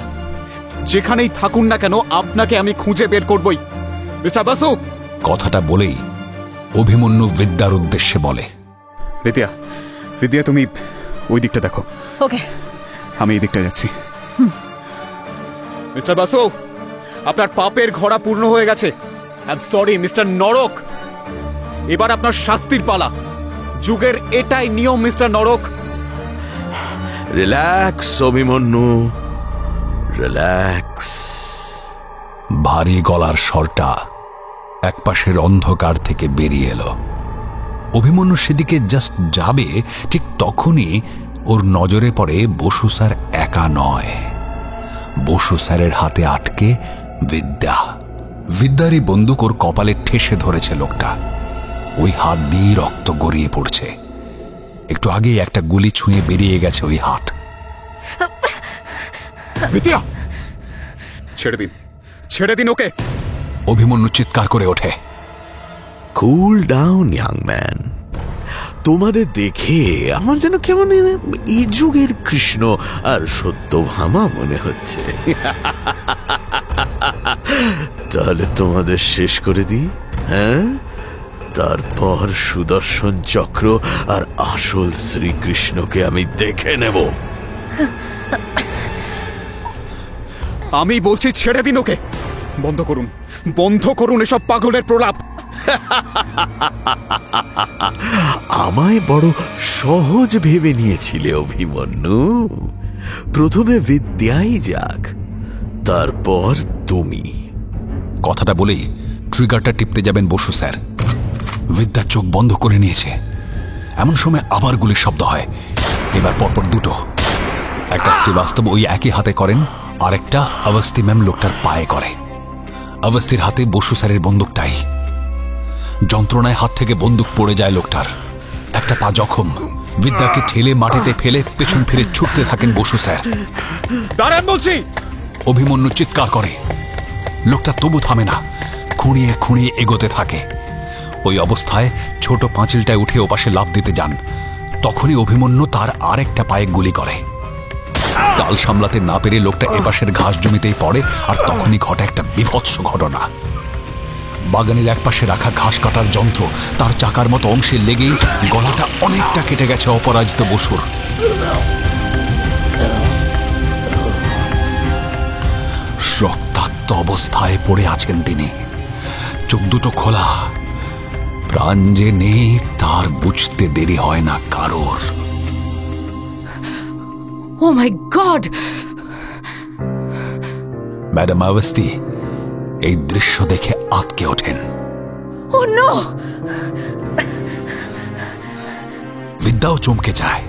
যেখানেই থাকুন না কেন আপনাকে আমি খুঁজে বের করবই, মিস্টার বসু। কথাটা বলেই অভিমন্যু বিদ্যার উদ্দেশ্যে বলে, বিদ্যা, বিদ্যা তুমি ওই দিকটা দেখো। ওকে, আমি এই দিকটা যাচ্ছি। মিস্টার বসু, আপনার পাপের ঘোড়া পূর্ণ হয়ে গেছে। আই এম সরি মিস্টার নরক, এবার আপনার শাস্তির পালা। যুগের এটাই নিয়ম মিস্টার নরক। Relax Abhimanyu, relax. ভারী গলার স্বরটা একপাশের অন্ধকার থেকে বেরিয়ে এলো। অভিমন্যু সেদিকে জাস্ট যাবে, ঠিক তখনই ওর নজরে পড়ে বসু স্যার একা নয়। বসু স্যারের হাতে আটকে বিদ্যা। বিদ্যারই বন্দুক ওর কপালে ঠেসে ধরেছে লোকটা। ওই হাত দিয়ে রক্ত গড়িয়ে পড়ছে। একটু আগেই একটা গুলি ছুঁয়ে বেরিয়ে গেছে ওই হাত। বিদ্যা, ছেড়ে দিন, ছেড়ে দিন ওকে। অভিমন্যু চিৎকার করে ওঠে, কুল ডাউন ইয়াং ম্যান। তোমাদের দেখে আমার যেন কেমন এই যুগের কৃষ্ণ আর সত্যভামা মনে হচ্ছে। তাহলে তোমাদের শেষ করে দিই, হ্যাঁ? তারপর সুদর্শন চক্র আর আসল শ্রীকৃষ্ণকে আমি দেখে নেব। আমি বলছি ছেড়ে দিন ওকে। বন্ধ করুন, বন্ধ করুন এসব পাগলের প্রলাপ। আমায় বড় সহজ ভেবে নিয়েছিলে অভিমন্যু। প্রথমে বিদ্যাই যাক, তারপর তুমি। কথাটা বলেই ট্রিগারটা টিপতে যাবেন বসু স্যার। বিদ্যার চোখ বন্ধ করে নিয়েছে। এমন সময় আবার গুলির শব্দ হয়, এবার পরপর দুটো। একটা শ্রীবাস্তব ওই একই হাতে করেন, আরেকটা অবস্থি ম্যাম লোকটার পায়ে করে। অবস্থির হাতে বসু স্যারের বন্দুকটাই। যন্ত্রণায় হাত থেকে বন্দুক পড়ে যায় লোকটার। একটা পা জখম। বিদ্যাকে ঠেলে মাটিতে ফেলে পেছন ফিরে ছুটতে থাকেন বসু স্যার। দাঁড়ান বলছি। অভিমন্যু চিৎকার করে। লোকটা তবু থামে না, খুঁড়িয়ে খুঁড়িয়ে এগোতে থাকে। ওই অবস্থায় ছোট পাঁচিলটায় উঠে ওপাশে লাফ দিতে যান, তখনই অভিমন্যু তার আরেকটা পায়ে গুলি করে। তাল সামলাতে না পেরে লোকটা এপাশের ঘাস জমিতেই পড়ে, আর তখনই ঘটে একটা বিভৎস ঘটনা। বাগানের একপাশে রাখা ঘাস কাটার যন্ত্র তার চাকার মতো অংশে লেগেই গলাটা অনেকটা কেটে গেছে অপরাজিত বসুর। রক্তাক্ত অবস্থায় পড়ে আছেন তিনি, চোখ দুটো খোলা। প্রাণ যে নেই তার বুঝতে দেরি হয় না কারোর। ও মাই গড! ম্যাডাম আওয়াস্তি এই দৃশ্য দেখে আঁতকে ওঠেন। ও নো! বিদ্যাও চমকে যায়।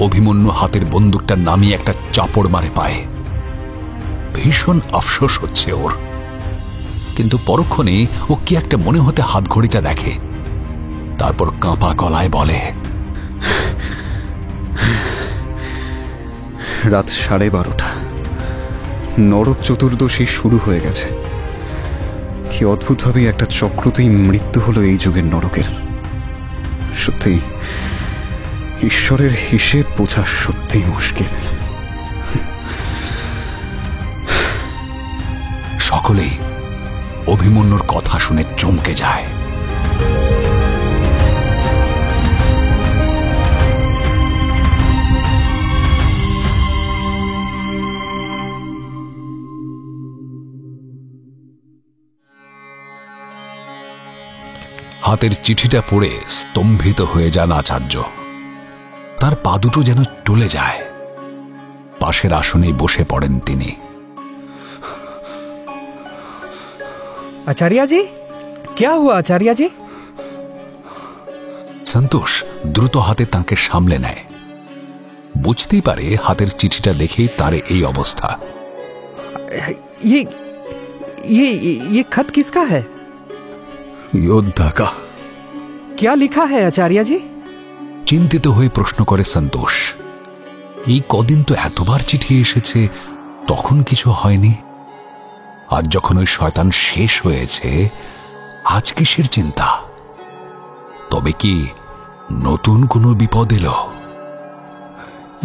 অভিমন্যু হাতের বন্দুকটা নামিয়ে একটা চাপড় মারে পায়ে। ভীষণ আফসোস হচ্ছে ওর, কিন্তু পরক্ষণে ও কি একটা মনে হতে হাত ঘড়িটা দেখে। তারপর কাঁপা গলায় বলে, রাত 12:30। নরক চতুর্দশী শুরু হয়ে গেছে। কি অদ্ভুতভাবে একটা চক্রতেই মৃত্যু হলো এই যুগের নরকের। সত্যি ঈশ্বরের হিসেব বোঝা সত্যি মুশকিল। সকলেই অভিমন্যুর কথা শুনে চমকে যায়। হাতের চিঠিটা পড়ে স্তম্ভিত হয়ে যান আচার্য। তার পা দুটো যেন টলে যায়। পাশের আসনেই বসে পড়েন তিনি। आचार्य जी, क्या हुआ आचार्य जी? সন্তোষ দ্রুত হাতে তাকে সামলে নেয়। বুঝতেই পারে হাতের চিঠিটা দেখেই তার এই অবস্থা। ये खत किसका है? योद्धा का। क्या लिखा है आचार्य जी? চিন্তিত হয়ে প্রশ্ন করে সন্তোষ। এই কদিন তো এতবার চিঠি এসেছে, তখন কিছু হয়নি। আজ যখন ওই শয়তান শেষ হয়েছে, আজ কিসের চিন্তা? তবে কি নতুন কোনো বিপদ এলো?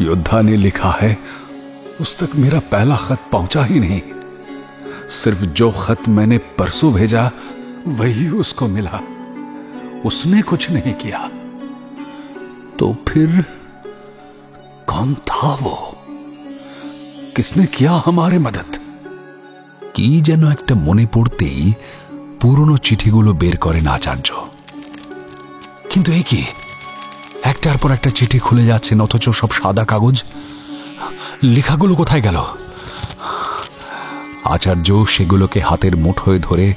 योद्धा ने लिखा है, उस तक मेरा पहला खत पहुंचा ही नहीं। सिर्फ जो खत मैंने परसों भेजा वही उसको मिला। उसने कुछ नहीं किया। तो फिर कौन था वो? किसने किया हमारे मदद? কি যেন একটা মনে পড়তেই পুরনো চিঠিগুলো বের করেন আচার্য। কিন্তু এই কি, একটার পর একটা চিঠি খুলে যাচ্ছেন, অথচ সব সাদা কাগজ। লেখাগুলো কোথায় গেল? আচার্য সেগুলোকে হাতের মুঠোয় ধরে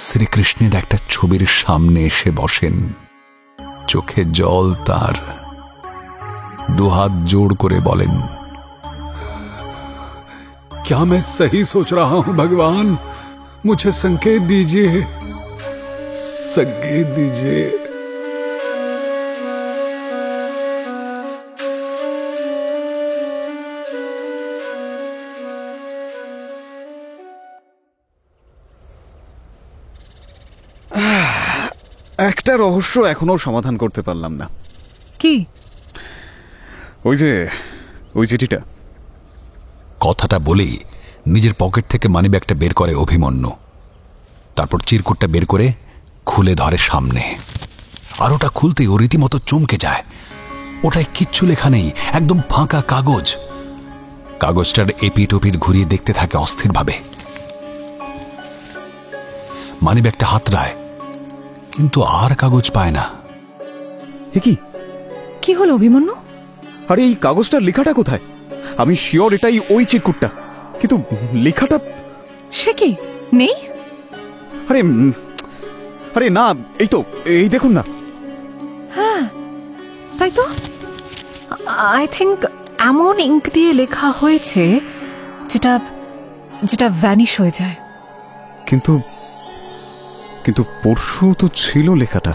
শ্রীকৃষ্ণের একটা ছবির সামনে এসে বসেন। চোখে জল তার। দুহাত জোড় করে বলেন, क्या मैं सही सोच रहा हूं भगवान? मुझे संकेत दीजिए, संकेत दीजिए। একটা রহস্য এখনো সমাধান করতে পারলাম না। কি? ওই চিঠিটা। কথাটা বলেই নিজের পকেট থেকে মানিব্যাগটা বের করে অভিমন্যু। তারপর চিরকুটটা বের করে খুলে ধরে সামনে। আর ওটা খুলতে ও রীতিমতো চমকে যায়। ওটায় কিচ্ছু লেখা নেই, একদম ফাঁকা কাগজ। কাগজটার এপিট ওপিট ঘুরিয়ে দেখতে থাকে অস্থিরভাবে। মানিব্যাগটা হাতড়ায়, কিন্তু আর কাগজ পায় না। কি হলো অভিমন্যু? আরে এই কাগজটার লেখাটা কোথায়? আমি শিওর এটাই ওই চিরকুটটা, কিন্তু লেখাটা সে কি নেই? আরে না, এই দেখুন না। হ্যাঁ তাই তো। আই থিঙ্ক এমন ইঙ্ক দিয়ে লেখা হয়েছে যেটা ভ্যানিশ হয়ে যায়। কিন্তু পরশু তো ছিল লেখাটা।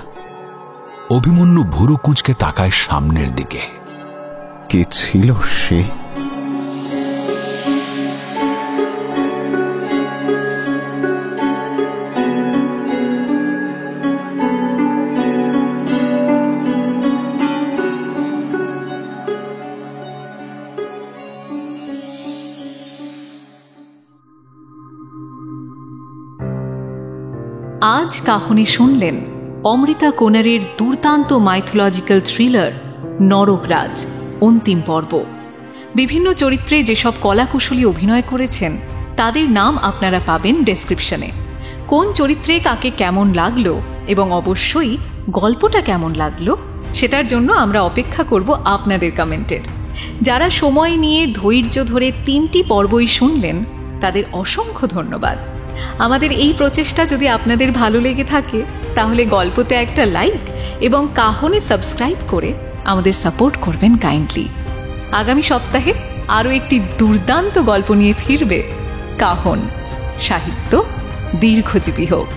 অভিমন্যু ভুরু কুঁচকে তাকায় সামনের দিকে। কে ছিল সে? আজ কাহনে শুনলেন অমৃতা কোনারের দুর্দান্ত মাইথোলজিক্যাল থ্রিলার নরকরাজ অন্তিম পর্ব। বিভিন্ন চরিত্রে যেসব কলাকুশলী অভিনয় করেছেন তাদের নাম আপনারা পাবেন ডেসক্রিপশনে। কোন চরিত্রে কাকে কেমন লাগলো এবং অবশ্যই গল্পটা কেমন লাগলো সেটার জন্য আমরা অপেক্ষা করব আপনাদের কমেন্টের। যারা সময় নিয়ে ধৈর্য ধরে 3টি পর্বই শুনলেন তাদের অসংখ্য ধন্যবাদ। আমাদের এই প্রচেষ্টা যদি আপনাদের ভালো লেগে থাকে তাহলে গল্পতে একটা লাইক এবং কাহনে সাবস্ক্রাইব করে আমাদের সাপোর্ট করবেন কাইন্ডলি। আগামী সপ্তাহে আরও একটি দুর্দান্ত গল্প নিয়ে ফিরবে কাহন। সাহিত্য দীর্ঘজীবী হোক।